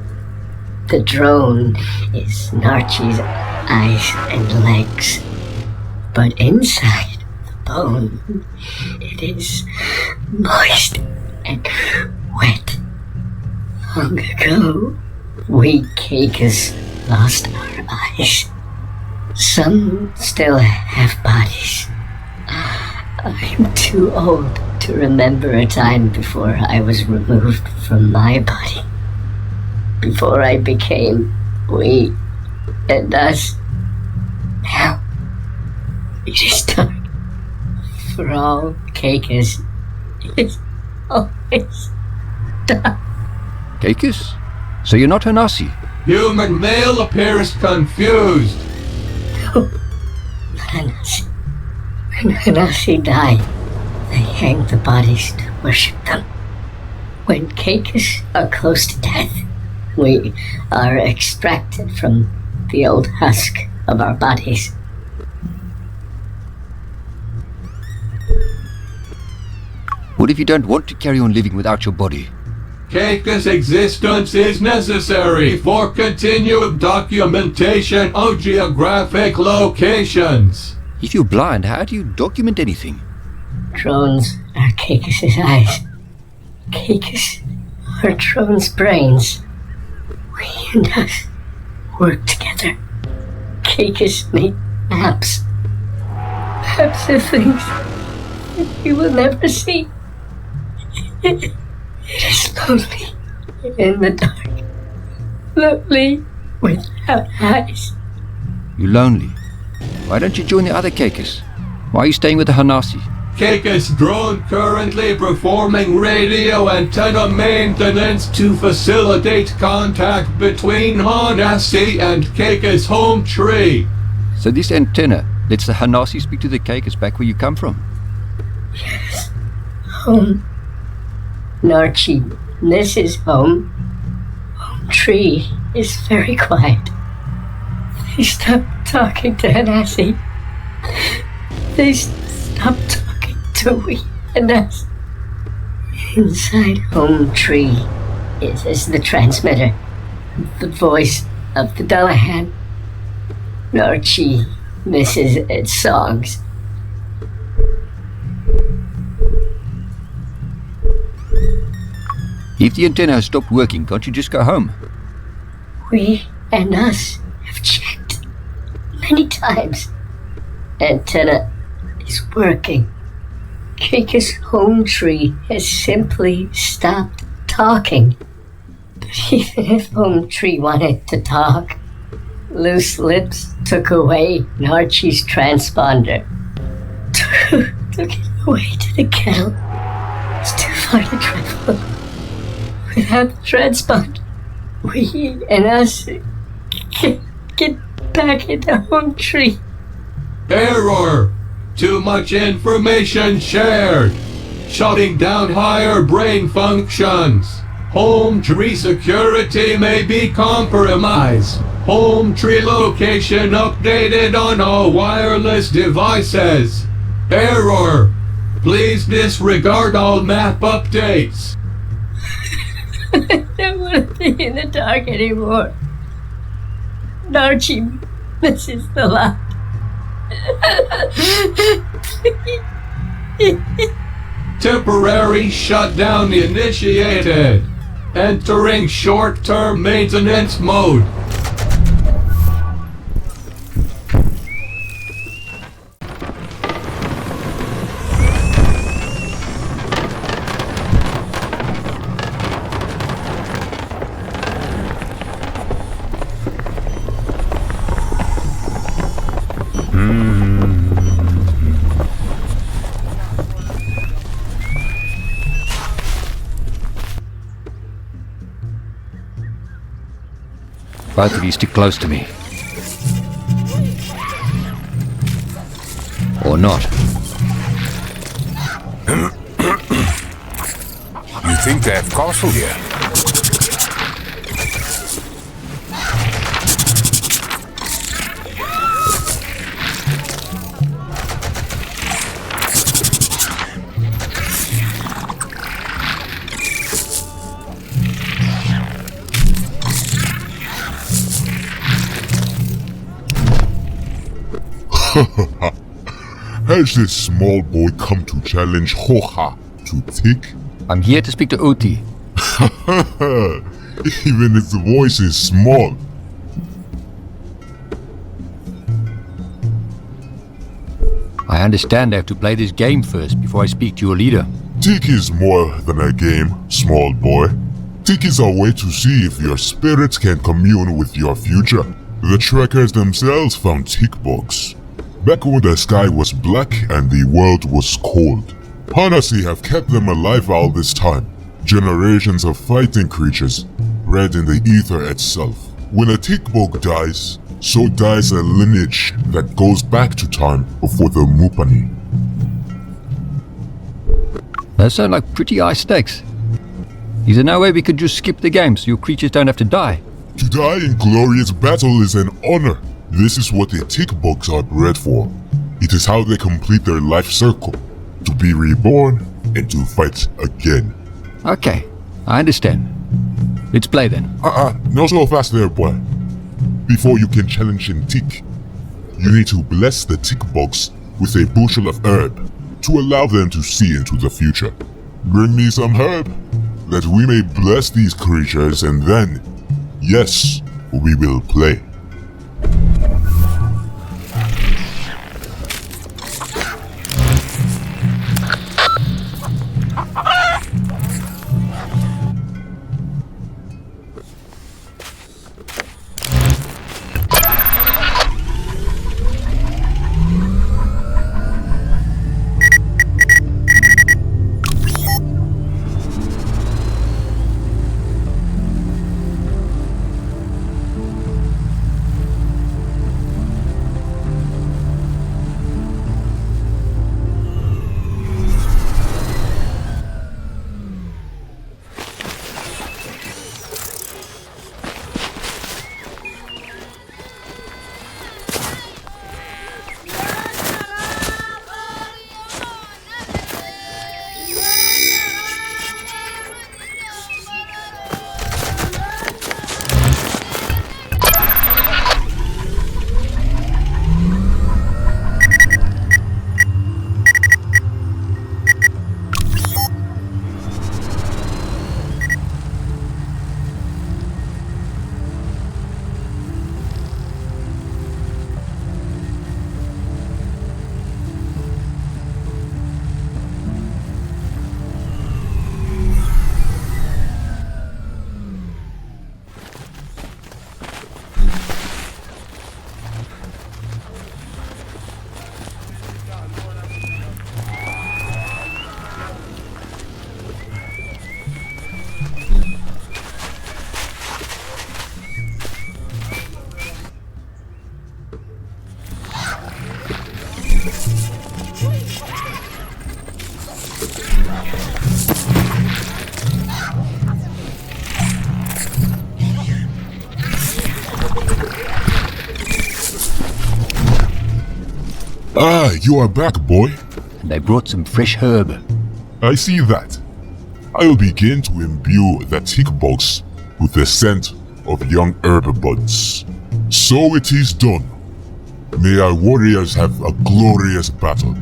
The drone is Narchi's eyes and legs. But inside the bone, it is moist and wet. Long ago, we Caicus lost our eyes. Some still have bodies. I'm too old to remember a time before I was removed from my body. Before I became we and us. Now, it is time for all Caicus. It is always done. Caicus? So you're not Hanasi? Human male appears confused. No, not Hanasi. When Hanasi die, they hang the bodies to worship them. When Caicus are close to death, we are extracted from the old husk of our bodies. What if you don't want to carry on living without your body? Caicus' existence is necessary for continued documentation of geographic locations. If you're blind, how do you document anything? Drones are Caicus' eyes. Caicus are drones' brains. We and us work together. Caicus made maps. Maps of things you will never see. It is lonely in the dark. Lonely without eyes. You're lonely. Why don't you join the other Caicus? Why are you staying with the Hanasi? Caicus drone currently performing radio antenna maintenance to facilitate contact between Hanasi and Caicus home tree. So this antenna lets the Hanasi speak to the Caicus back where you come from? Yes. Home. Narchi misses home. Home tree is very quiet. They stopped talking to Hanasi. They stopped talking to we and us. Inside home tree is the transmitter, the voice of the Dullahan. Narchi misses its songs. If the antenna has stopped working, can't you just go home? We and us have checked many times. Antenna is working. Caicus home tree has simply stopped talking. But even if home tree wanted to talk, loose lips took away Narchi's transponder. Took it away to the kettle. It's too far to travel. Without the transponder, we and us can't get back into home tree. Error! Too much information shared. Shutting down higher brain functions. Home tree security may be compromised. Home tree location updated on all wireless devices. Error! Please disregard all map updates. I don't want to be in the dark anymore. Narchi misses the light. Temporary shutdown initiated. Entering short-term maintenance mode. Both of you stick close to me. Or not. You think they have castle here? Has this small boy come to challenge Hoha to Tick? I'm here to speak to Uti. Even its voice is small. I understand I have to play this game first before I speak to your leader. Tick is more than a game, small boy. Tick is a way to see if your spirits can commune with your future. The trekkers themselves found tick bugs. Back when the sky was black and the world was cold. Hanasi have kept them alive all this time. Generations of fighting creatures, bred in the ether itself. When a tick bug dies, so dies a lineage that goes back to time before the Mupani. Those sound like pretty high stakes. Is there no way we could just skip the game so your creatures don't have to die? To die in glorious battle is an honor. This is what the tick bugs are bred for. It is how they complete their life circle. To be reborn and to fight again. Okay, I understand. Let's play then. Not so fast there, boy. Before you can challenge in tick, you need to bless the tick bugs with a bushel of herb to allow them to see into the future. Bring me some herb, that we may bless these creatures, and then, yes, we will play. Ah, you are back, boy. And I brought some fresh herb. I see that. I will begin to imbue the tick box with the scent of young herb buds. So it is done. May our warriors have a glorious battle.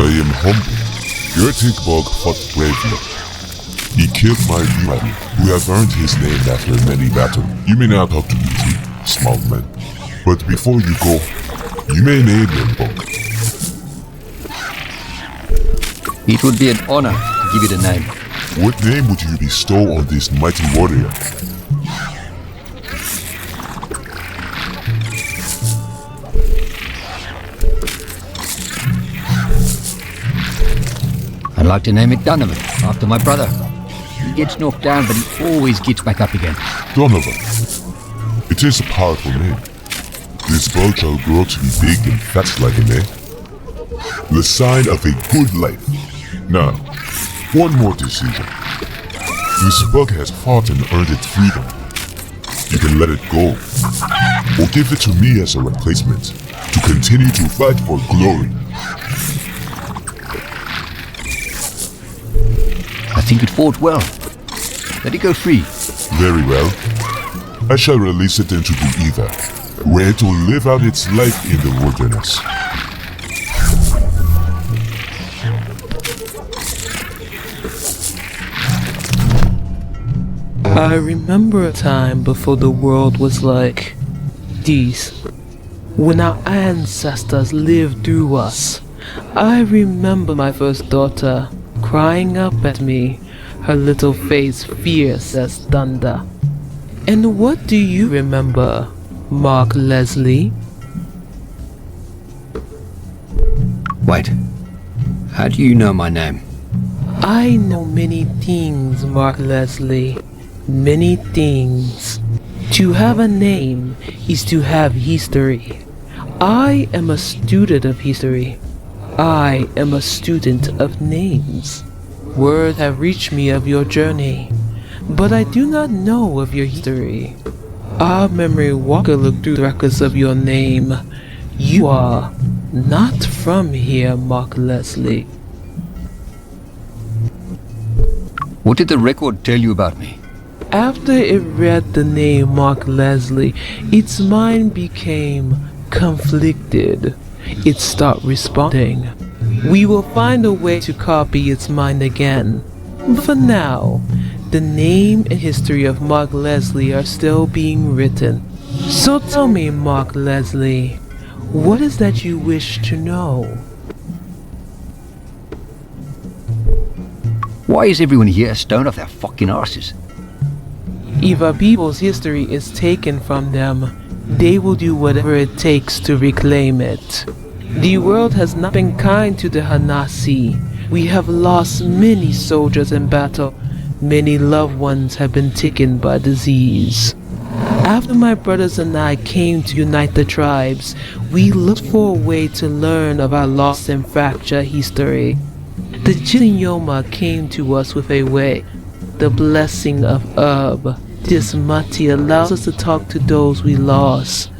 I am humble. Your Tickbog fought bravely. He killed my human, who have earned his name after many battles. You may now talk to me, small man. But before you go, you may name your book. It would be an honor to give it a name. What name would you bestow on this mighty warrior? I'd like to name it Donovan, after my brother. He gets knocked down, but he always gets back up again. Donovan. It is a powerful name. This bug shall grow to be big and fat like an egg. The sign of a good life. Now, one more decision. This bug has fought and earned its freedom. You can let it go, or give it to me as a replacement, to continue to fight for glory. I think it fought well. Let it go free. Very well. I shall release it into the ether, where it will live out its life in the wilderness. I remember a time before the world was like this, when our ancestors lived through us. I remember my first daughter crying up at me, her little face fierce as thunder. And what do you remember, Mark Leslie? Wait, how do you know my name? I know many things, Mark Leslie. Many things. To have a name is to have history. I am a student of history. I am a student of names. Word have reached me of your journey, but I do not know of your history. Our memory walker looked through the records of your name. You are not from here, Mark Leslie. What did the record tell you about me? After it read the name Mark Leslie, its mind became conflicted. It stopped responding. We will find a way to copy its mind again. For now, the name and history of Mark Leslie are still being written. So tell me, Mark Leslie, what is that you wish to know? Why is everyone here stoned off their fucking arses? If a people's history is taken from them, they will do whatever it takes to reclaim it. The world has not been kind to the Hanasi. We have lost many soldiers in battle. Many loved ones have been taken by disease. After my brothers and I came to unite the tribes, we looked for a way to learn of our lost and fractured history. The Chiznyama came to us with a way. The blessing of herb. This mati allows us to talk to those we lost,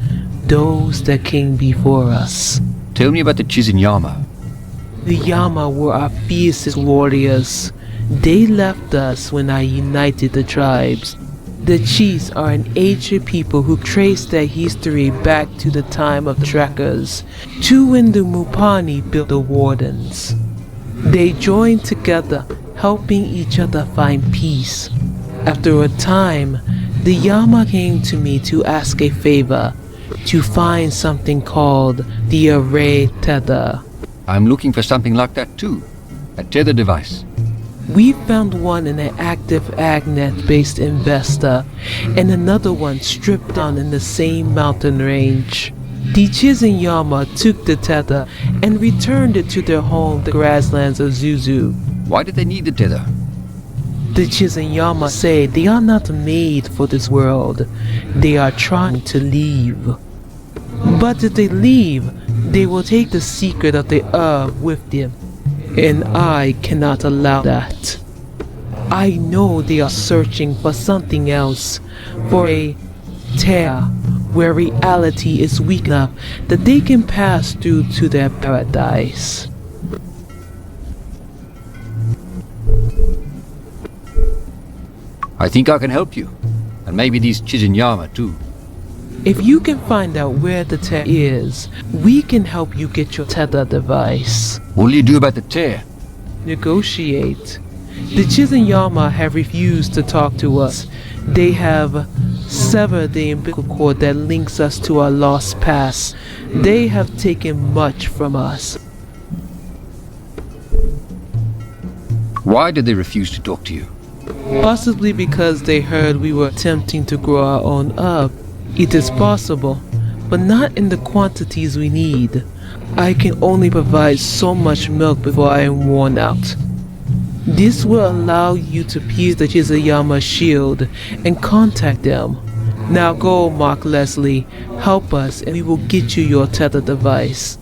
those that came before us. Tell me about the Chiznyama. The Yama were our fiercest warriors. They left us when I united the tribes. The Chis are an ancient people who trace their history back to the time of the trackers, to when the Mupani built the wardens. They joined together, helping each other find peace. After a time, the Yama came to me to ask a favor, to find something called the array tether. I'm looking for something like that too, a tether device. We found one in an active Agnet-based investor, and another one stripped down in the same mountain range. The Chiznyama took the tether and returned it to their home, the grasslands of Zuzu. Why did they need the tether? The Chiznyama say they are not made for this world. They are trying to leave. But if they leave, they will take the secret of the herb with them. And I cannot allow that. I know they are searching for something else, for a tear where reality is weak enough that they can pass through to their paradise. I think I can help you, and maybe these Chiznyama too. If you can find out where the tear is, we can help you get your tether device. What will you do about the tear? Negotiate. The Chiznyama have refused to talk to us. They have severed the umbilical cord that links us to our lost past. They have taken much from us. Why did they refuse to talk to you? Possibly because they heard we were attempting to grow our own herb. It is possible, but not in the quantities we need. I can only provide so much milk before I am worn out. This will allow you to pierce the Chiznyama shield and contact them. Now go, Mark Leslie. Help us and we will get you your tether device.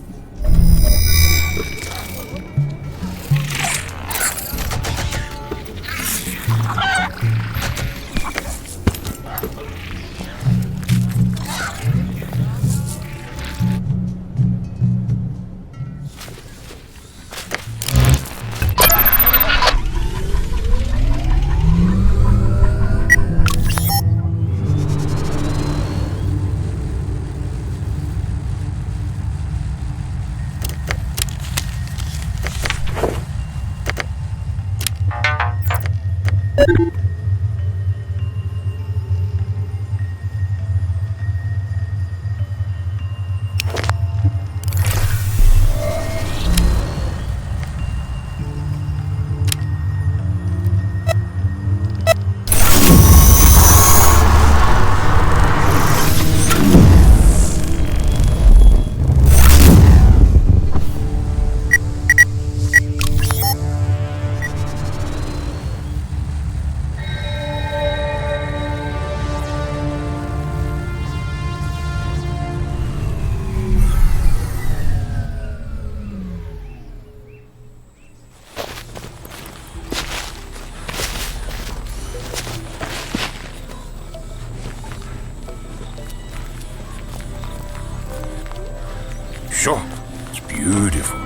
Sure, it's beautiful.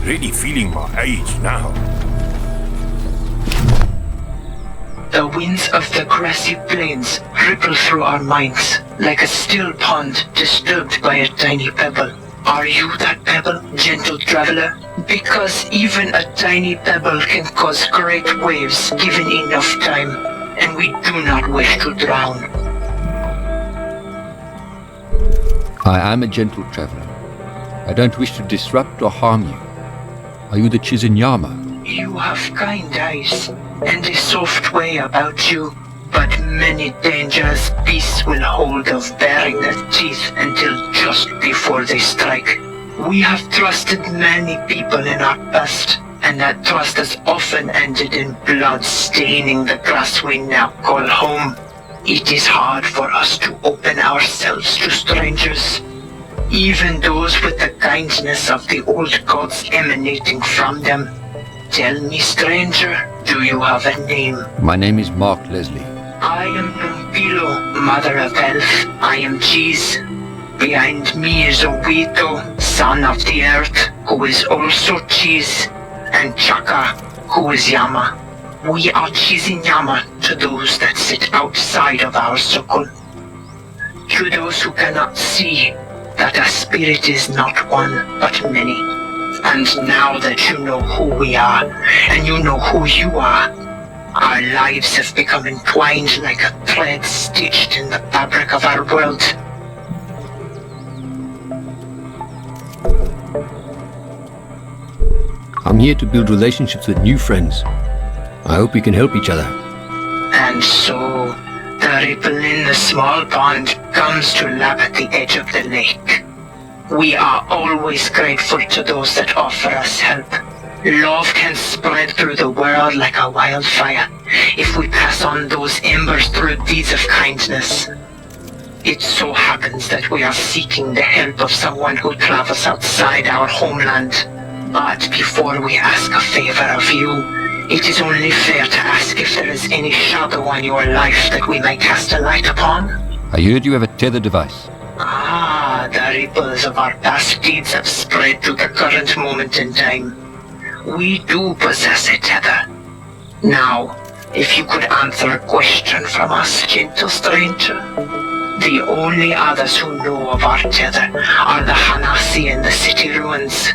Really feeling my age now. The winds of the grassy plains ripple through our minds like a still pond disturbed by a tiny pebble. Are you that pebble, gentle traveler? Because even a tiny pebble can cause great waves given enough time, and we do not wish to drown. I am a gentle traveler. I don't wish to disrupt or harm you. Are you the Chiznyama? You have kind eyes and a soft way about you, but many dangerous beasts will hold of baring their teeth until just before they strike. We have trusted many people in our past, and that trust has often ended in blood staining the grass we now call home. It is hard for us to open ourselves to strangers, even those with the kindness of the old gods emanating from them. Tell me, stranger, do you have a name? My name is Mark Leslie. I am Numpilo, mother of Elf. I am Cheese. Behind me is Owito, son of the earth, who is also Cheese, and Chaka, who is Yama. We are Chiznyama to those that sit outside of our circle. To those who cannot see that a spirit is not one, but many. And now that you know who we are, and you know who you are, our lives have become entwined like a thread stitched in the fabric of our world. I'm here to build relationships with new friends. I hope we can help each other. And so, the ripple in the small pond comes to lap at the edge of the lake. We are always grateful to those that offer us help. Love can spread through the world like a wildfire if we pass on those embers through deeds of kindness. It so happens that we are seeking the help of someone who travels outside our homeland. But before we ask a favor of you, it is only fair to ask if there is any shadow on your life that we may cast a light upon. I heard you have a tether device. Ah, the ripples of our past deeds have spread to the current moment in time. We do possess a tether. Now, if you could answer a question from us, gentle stranger. The only others who know of our tether are the Hanasi in the city ruins.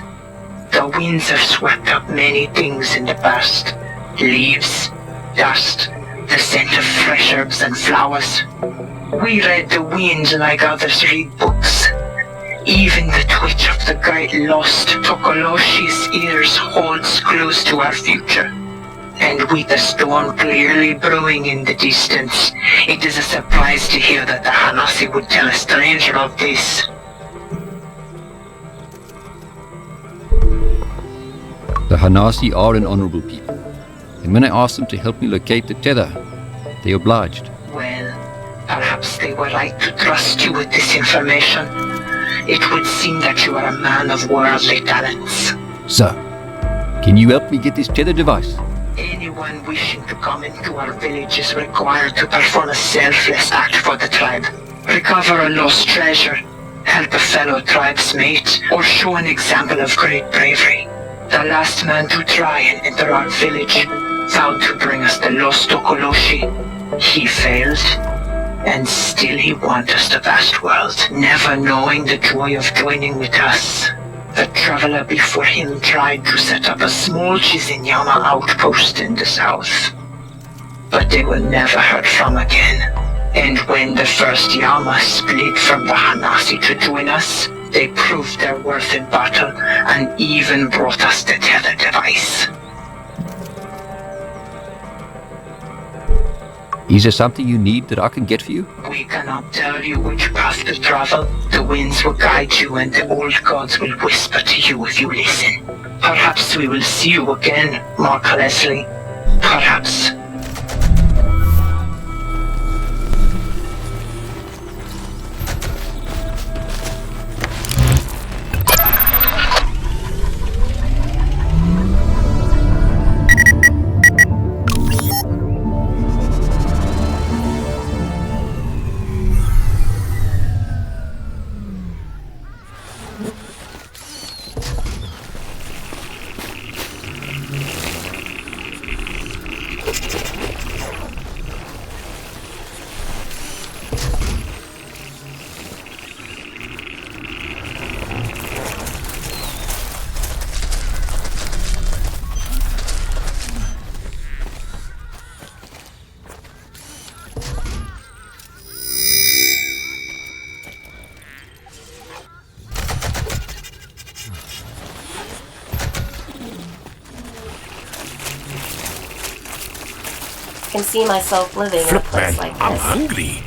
The winds have swept up many things in the past. Leaves, dust, the scent of fresh herbs and flowers. We read the wind like others read books. Even the twitch of the great lost Tokoloshi's ears holds close to our future. And with the storm clearly brewing in the distance, it is a surprise to hear that the Hanasi would tell a stranger of this. The Hanasi are an honorable people, and when I asked them to help me locate the tether, they obliged. Well, perhaps they were right to trust you with this information. It would seem that you are a man of worldly talents. Sir, can you help me get this tether device? Anyone wishing to come into our village is required to perform a selfless act for the tribe. Recover a lost treasure, help a fellow tribesmate, or show an example of great bravery. The last man to try and enter our village vowed to bring us the lost Okoloshi. He failed, and still he wanders the vast world, never knowing the joy of joining with us. The traveler before him tried to set up a small Chiznyama outpost in the south, but they were never heard from again. And when the first Yama split from the Hanasi to join us, they proved their worth in battle and even brought us the tether device. Is there something you need that I can get for you? We cannot tell you which path to travel. The winds will guide you and the old gods will whisper to you if you listen. Perhaps we will see you again, Mark Leslie. Perhaps. I can see myself living in a place like this. I'm hungry.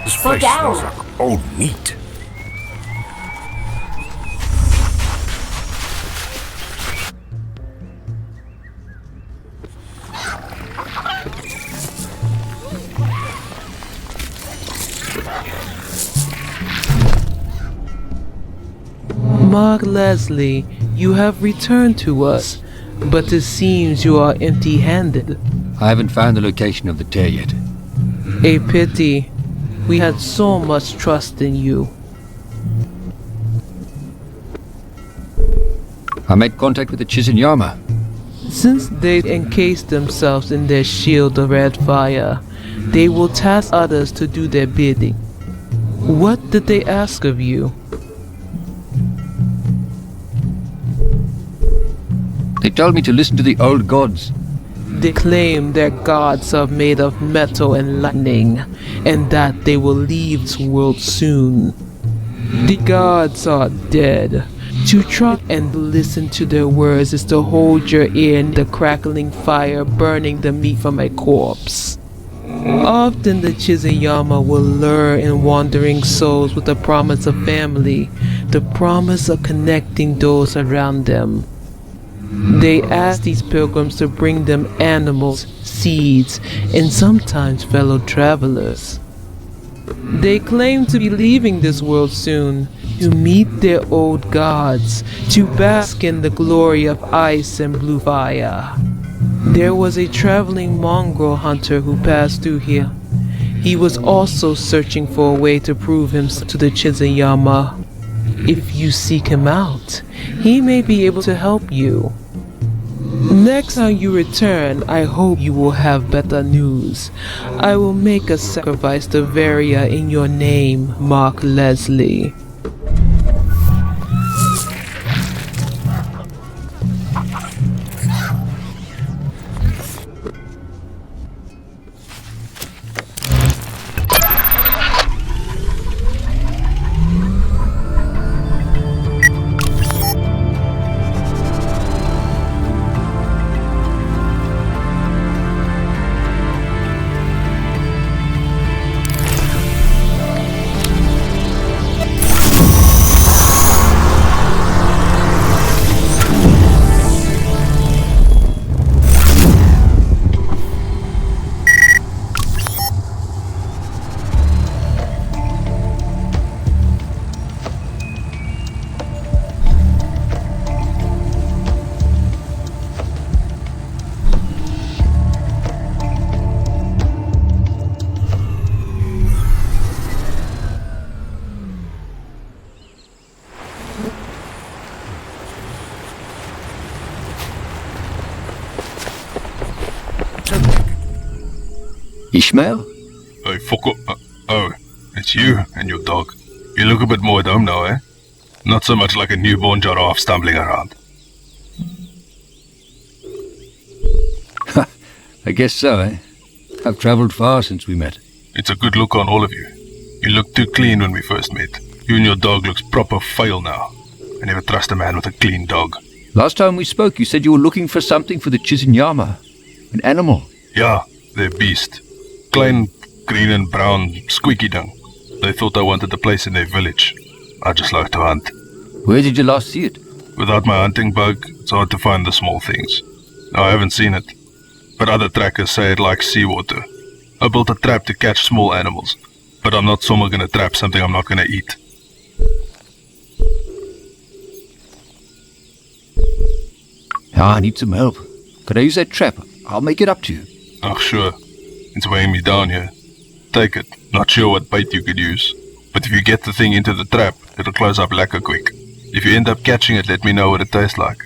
This place smells like old meat. Mark Leslie, you have returned to us, but it seems you are empty-handed. I haven't found the location of the tear yet. A pity. We had so much trust in you. I made contact with the Chiznyama. Since they encase themselves in their shield of red fire, they will task others to do their bidding. What did they ask of you? They told me to listen to the old gods. They claim their gods are made of metal and lightning, and that they will leave this world soon. The gods are dead. To try and listen to their words is to hold your ear in the crackling fire burning the meat from a corpse. Often the Chiznyama will lure in wandering souls with the promise of family, the promise of connecting those around them. They ask these pilgrims to bring them animals, seeds, and sometimes fellow travelers. They claim to be leaving this world soon, to meet their old gods, to bask in the glory of ice and blue fire. There was a traveling mongrel hunter who passed through here. He was also searching for a way to prove himself to the Chiznyama. If you seek him out, he may be able to help you. Next time you return, I hope you will have better news. I will make a sacrifice to Varia in your name, Mark Leslie. Ishmael? Hey, fuck up. Oh, it's you and your dog. You look a bit more at home now, eh? Not so much like a newborn giraffe stumbling around. I guess so, eh? I've travelled far since we met. It's a good look on all of you. You looked too clean when we first met. You and your dog looks proper fail now. I never trust a man with a clean dog. Last time we spoke, you said you were looking for something for the Chiznyama. An animal. Yeah, they're beast. Klein, green and brown, squeaky dung. They thought I wanted a place in their village. I just like to hunt. Where did you last see it? Without my hunting bug, it's hard to find the small things. I haven't seen it, but other trackers say it likes seawater. I built a trap to catch small animals, but I'm not someone gonna trap something I'm not gonna eat. I need some help. Could I use that trap? I'll make it up to you. Oh, sure. It's weighing me down here. Take it. Not sure what bait you could use. But if you get the thing into the trap, it'll close up lekker quick. If you end up catching it, let me know what it tastes like.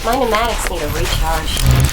My pneumatics need a recharge.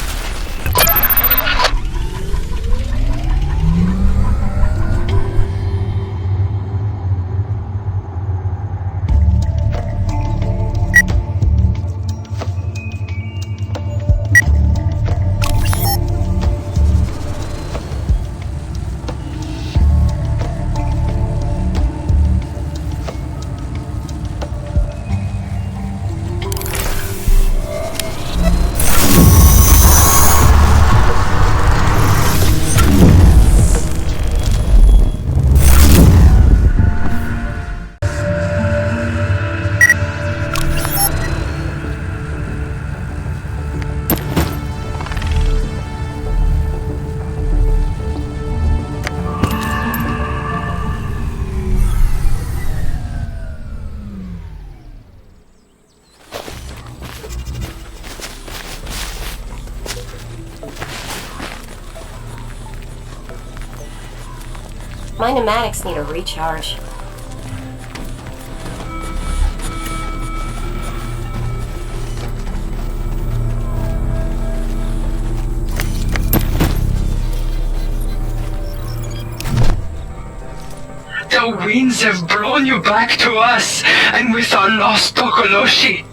My pneumatics need a recharge. The winds have blown you back to us, and with our lost Tokoloshi.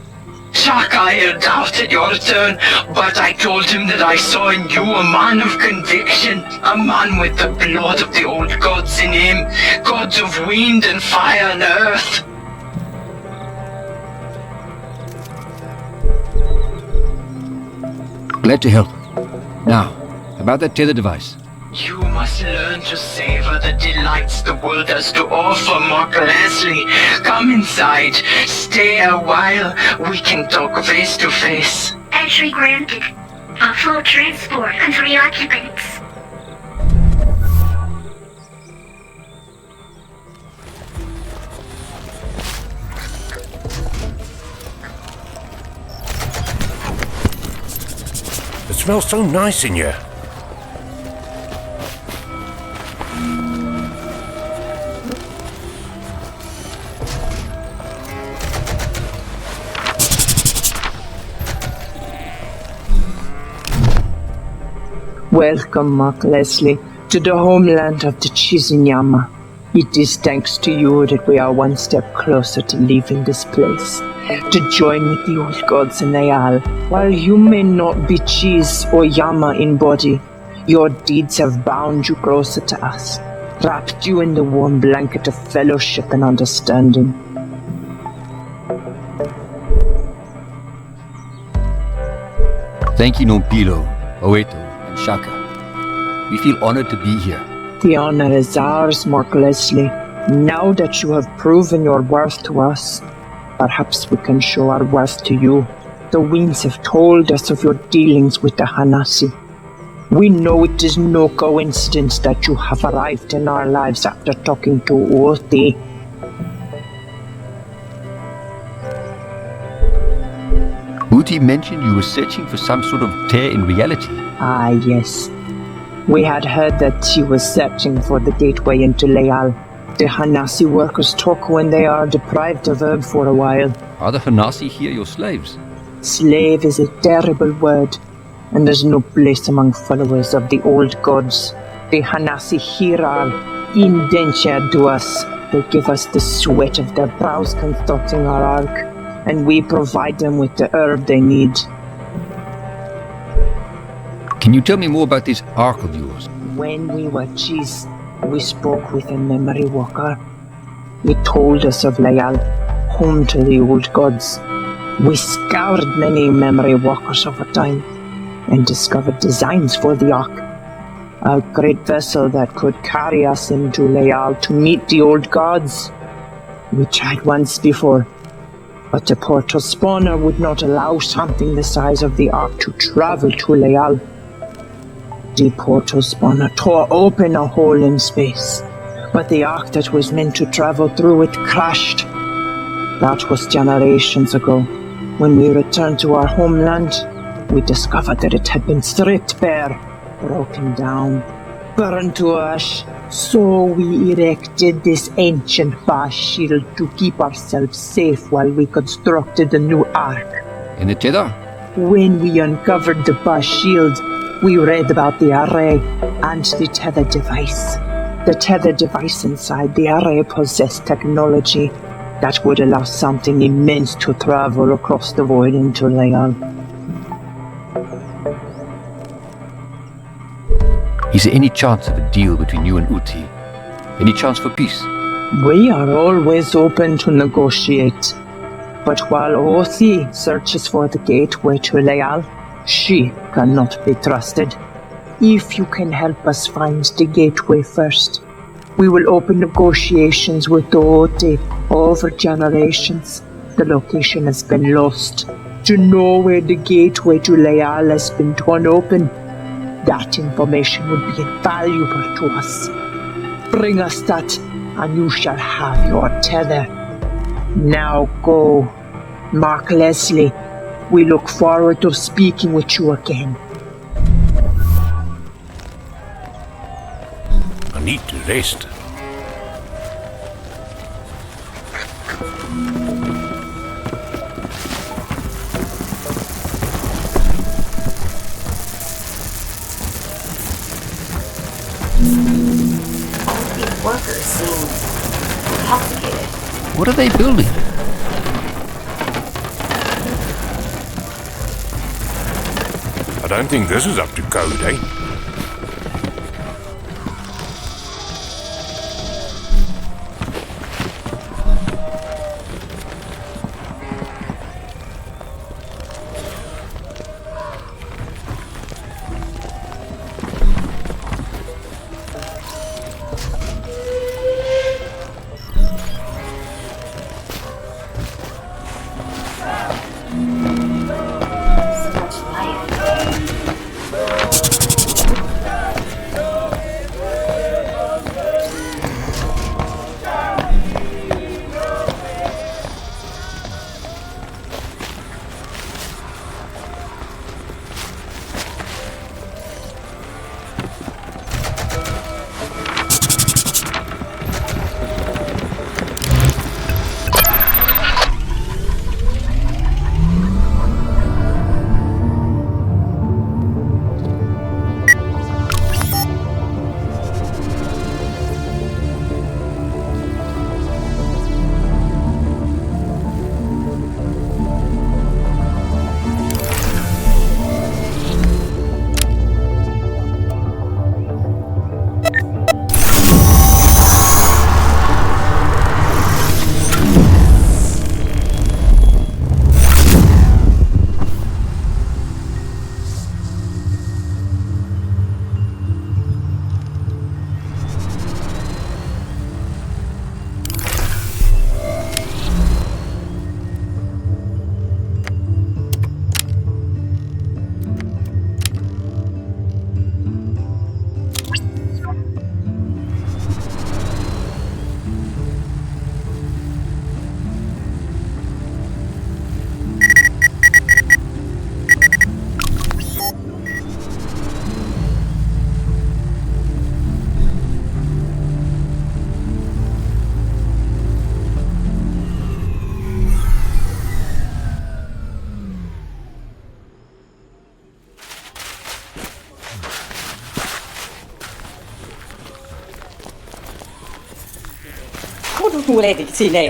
Shakaya doubted your return, but I told him that I saw in you a man of conviction, a man with the blood of the old gods in him, gods of wind and fire and earth. Glad to help. Now, about that tether device. You must learn to savor the delights the world has to offer, Mark Leslie. Come inside. Stay a while. We can talk face to face. Entry granted. A full transport and 3 occupants. It smells so nice in here. Welcome, Mark Leslie, to the homeland of the Chiznyama. It is thanks to you that we are one step closer to leaving this place, to join with the old gods in Ayal. While you may not be Chiz or Yama in body, your deeds have bound you closer to us, wrapped you in the warm blanket of fellowship and understanding. Thank you, Nompilo, Oeto, and Shaka. We feel honored to be here. The honor is ours, Mark Leslie. Now that you have proven your worth to us, perhaps we can show our worth to you. The winds have told us of your dealings with the Hanasi. We know it is no coincidence that you have arrived in our lives after talking to Orthi. Uti mentioned you were searching for some sort of tear in reality. Ah, yes. We had heard that she was searching for the gateway into Leal. The Hanasi workers talk when they are deprived of herb for a while. Are the Hanasi here your slaves? Slave is a terrible word, and there's no place among followers of the old gods. The Hanasi here are indentured to us. They give us the sweat of their brows constructing our ark, and we provide them with the herb they need. Can you tell me more about this ark of yours? When we were Chiz, we spoke with a memory walker. He told us of Leal, home to the old gods. We scoured many memory walkers over time and discovered designs for the ark. A great vessel that could carry us into Leal to meet the old gods. We tried once before, but the portal spawner would not allow something the size of the ark to travel to Leal. The portal spawner tore open a hole in space, but the ark that was meant to travel through it crashed. That was generations ago. When we returned to our homeland, we discovered that it had been stripped bare, broken down, burned to ash. So we erected this ancient vast shield to keep ourselves safe while we constructed a new ark. And the tether? When we uncovered the bus shield, we read about the array and the tether device. The tether device inside the array possessed technology that would allow something immense to travel across the void into Leon. Is there any chance of a deal between you and Uti? Any chance for peace? We are always open to negotiate. But while Othi searches for the gateway to Leal, she cannot be trusted. If you can help us find the gateway first, we will open negotiations with the Othi over generations. The location has been lost. To know where the gateway to Leal has been torn open, that information would be invaluable to us. Bring us that, and you shall have your tether. Now go. Mark Leslie, we look forward to speaking with you again. I need to rest. All of these workers seem intoxicated. What are they building? I don't think this is up to code, eh?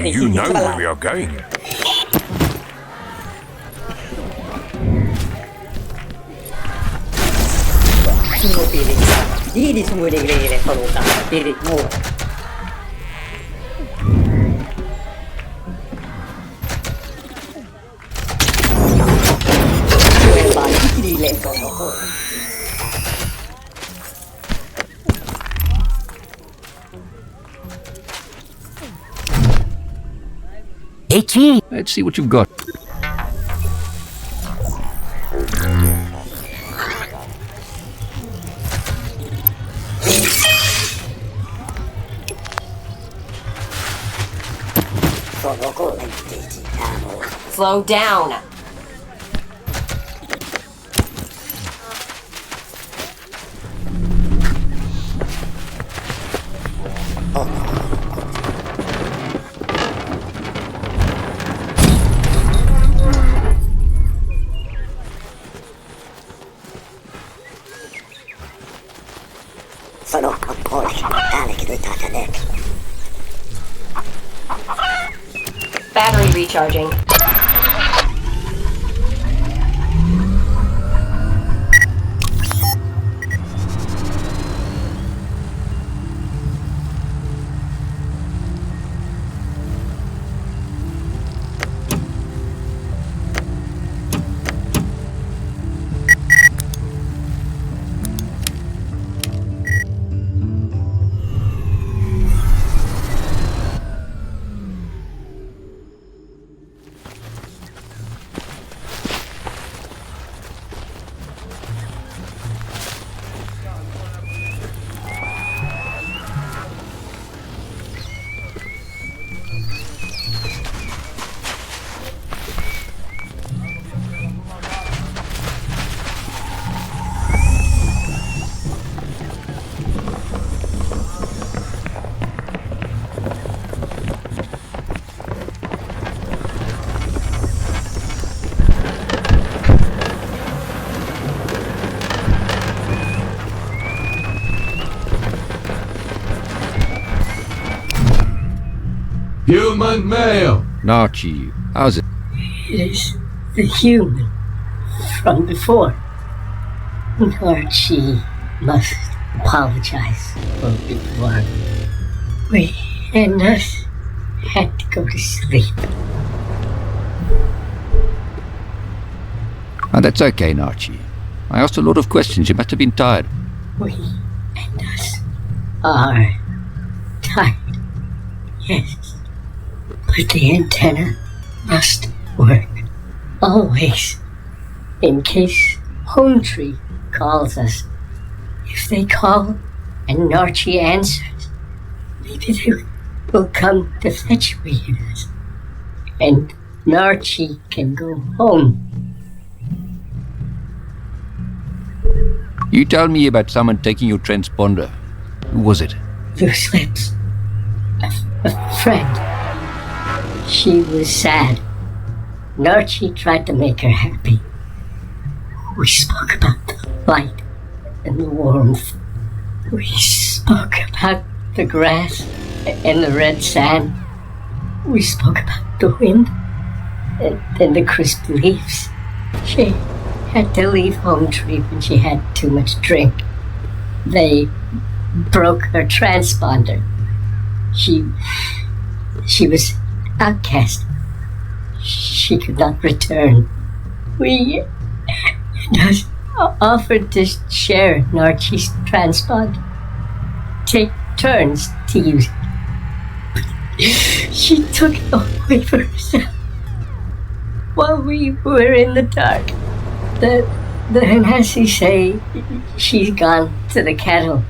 You know where we are going. Let's see what you've got. Slow down. Battery recharging. Human male. Narchi, how's it? It is the human from before. Archie must apologize for before. We and us had to go to sleep. Oh, that's okay, Narchi. I asked a lot of questions. You must have been tired. We and us are tired, yes. But the antenna must work. Always. In case Home Tree calls us. If they call and Narchi answers, maybe they will come to fetch me and us. And Narchi can go home. You told me about someone taking your transponder. Who was it? Loose lips. A friend. She was sad. Narchi tried to make her happy. We spoke about the light and the warmth. We spoke about the grass and the red sand. We spoke about the wind and the crisp leaves. She had to leave Home Tree when she had too much drink. They broke her transponder. She was outcast. She could not return. We offered to share Narchi's transponder. Take turns to use it. She took it away for herself. While we were in the dark, the Hanasi say she's gone to the cattle.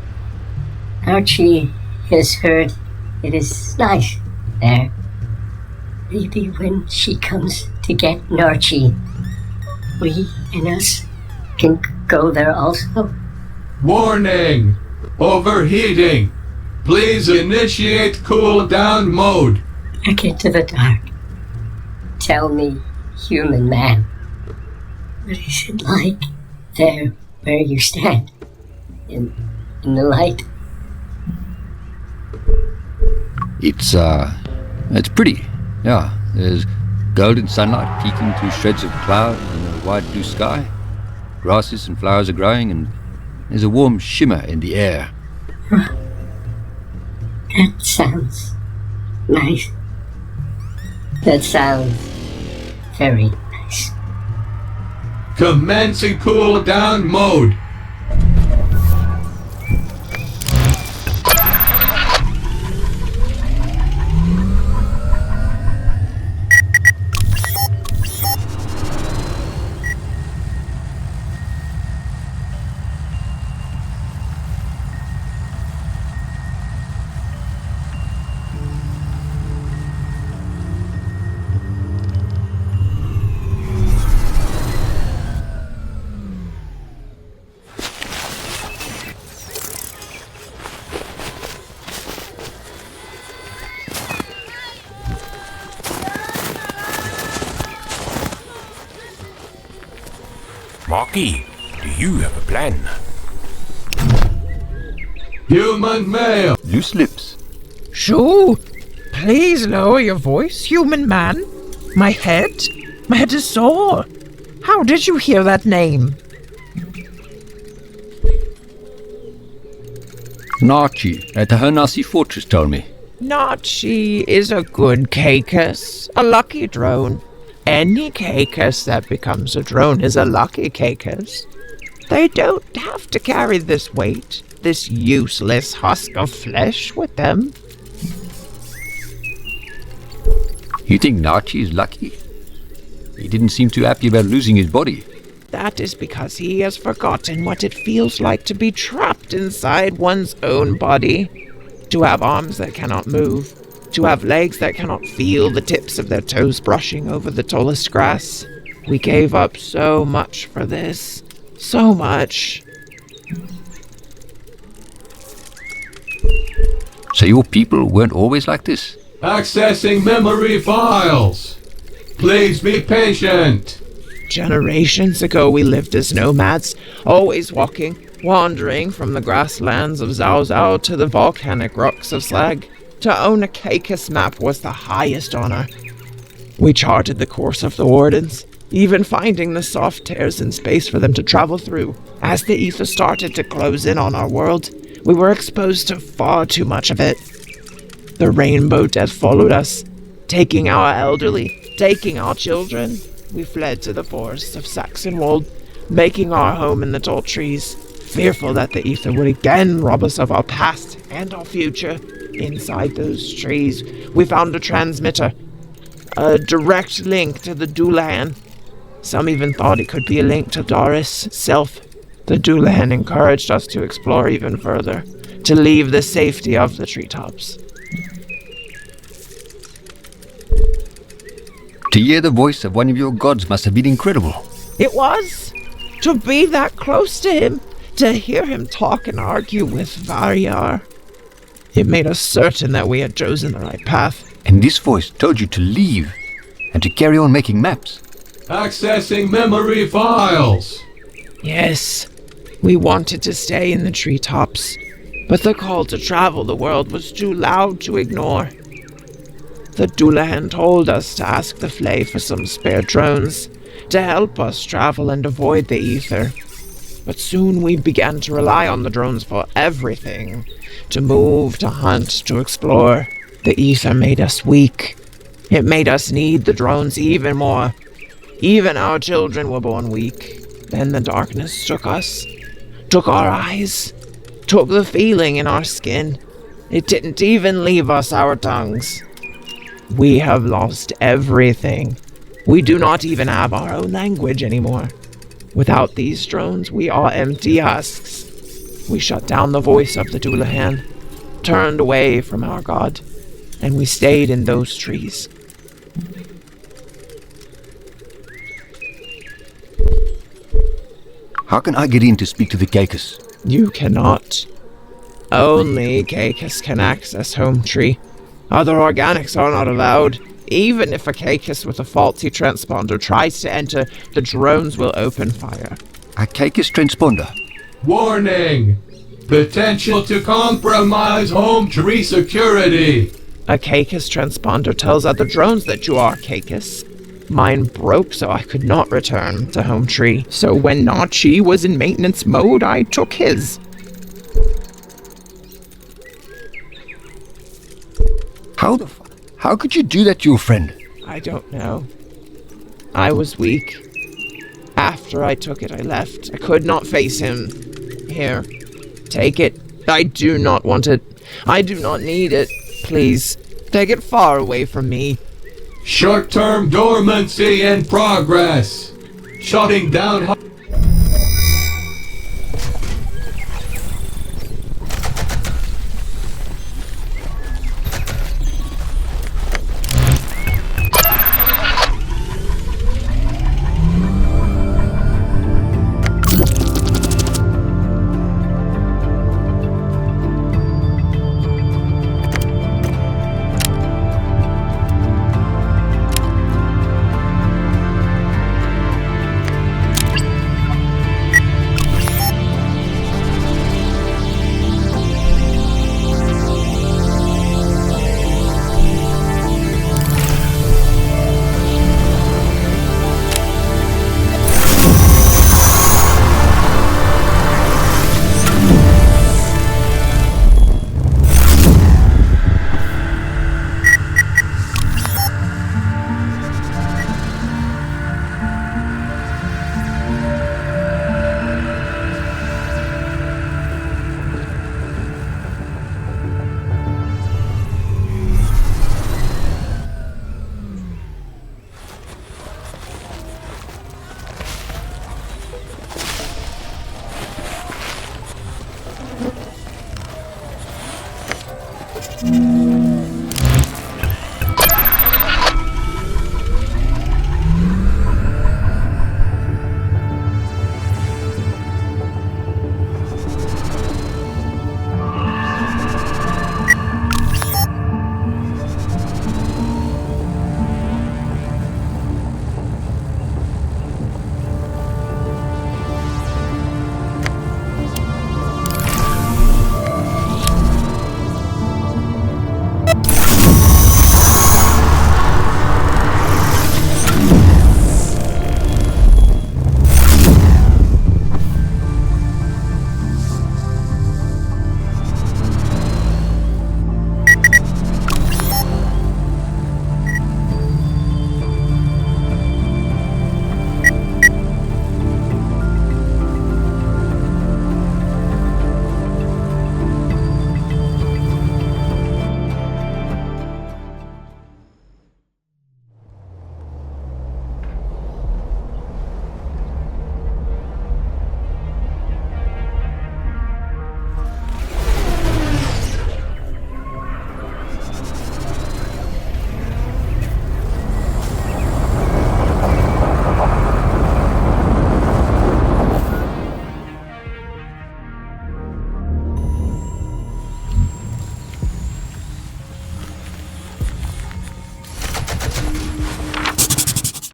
Narchi has heard it is nice there. Maybe when she comes to get Narchi, we and us can go there also. Warning! Overheating! Please initiate cool down mode. Back into the dark. Tell me, human man, what is it like there where you stand? In the light? It's pretty. Yeah, there's golden sunlight peeking through shreds of cloud in a wide blue sky. Grasses and flowers are growing, and there's a warm shimmer in the air. That sounds nice. That sounds very nice. Commencing cool down mode. Marky, do you have a plan? Human male. Loose lips. Sure. Please lower your voice, human man. My head is sore. How did you hear that name? Nachi at the Hanasi fortress told me. Nachi is a good Caicus, a lucky drone. Any Caicus that becomes a drone is a lucky Caicus. They don't have to carry this weight, this useless husk of flesh with them. You think Nachi is lucky? He didn't seem too happy about losing his body. That is because he has forgotten what it feels like to be trapped inside one's own body. To have arms that cannot move. To have legs that cannot feel the tips of their toes brushing over the tallest grass. We gave up so much for this. So much. So your people weren't always like this? Accessing memory files. Please be patient. Generations ago we lived as nomads, always walking, wandering from the grasslands of Zhao Zhao to the volcanic rocks of Slag. To own a Caicus map was the highest honor. We charted the course of the Wardens, even finding the soft tears in space for them to travel through. As the ether started to close in on our world, we were exposed to far too much of it. The rainbow death followed us, taking our elderly, taking our children. We fled to the forests of Saxonwold, making our home in the tall trees, fearful that the ether would again rob us of our past and our future. Inside those trees, we found a transmitter, a direct link to the Doulahan. Some even thought it could be a link to Doris' self. The Doulahan encouraged us to explore even further, to leave the safety of the treetops. To hear the voice of one of your gods must have been incredible. It was. To be that close to him, to hear him talk and argue with Varyar. It made us certain that we had chosen the right path. And this voice told you to leave and to carry on making maps. Accessing memory files. Yes, we wanted to stay in the treetops, but the call to travel the world was too loud to ignore. The Doulahan told us to ask the Flay for some spare drones to help us travel and avoid the ether. But soon we began to rely on the drones for everything. To move, to hunt, to explore. The ether made us weak. It made us need the drones even more. Even our children were born weak. Then the darkness took us. Took our eyes. Took the feeling in our skin. It didn't even leave us our tongues. We have lost everything. We do not even have our own language anymore. Without these drones, we are empty husks. We shut down the voice of the Doulahan, turned away from our god, and we stayed in those trees. How can I get in to speak to the Caicus? You cannot. Only Caicus can access Home Tree. Other organics are not allowed. Even if a Caicus with a faulty transponder tries to enter, the drones will open fire. A Caicus transponder? Warning! Potential to compromise home tree security. A Caicus transponder tells other drones that you are Caicus. Mine broke, so I could not return to Home Tree. So when Nachi was in maintenance mode, I took his. How could you do that to your friend? I don't know. I was weak. After I took it, I left. I could not face him. Here, take it. I do not want it. I do not need it. Please, take it far away from me. Short-term dormancy in progress. Shutting down...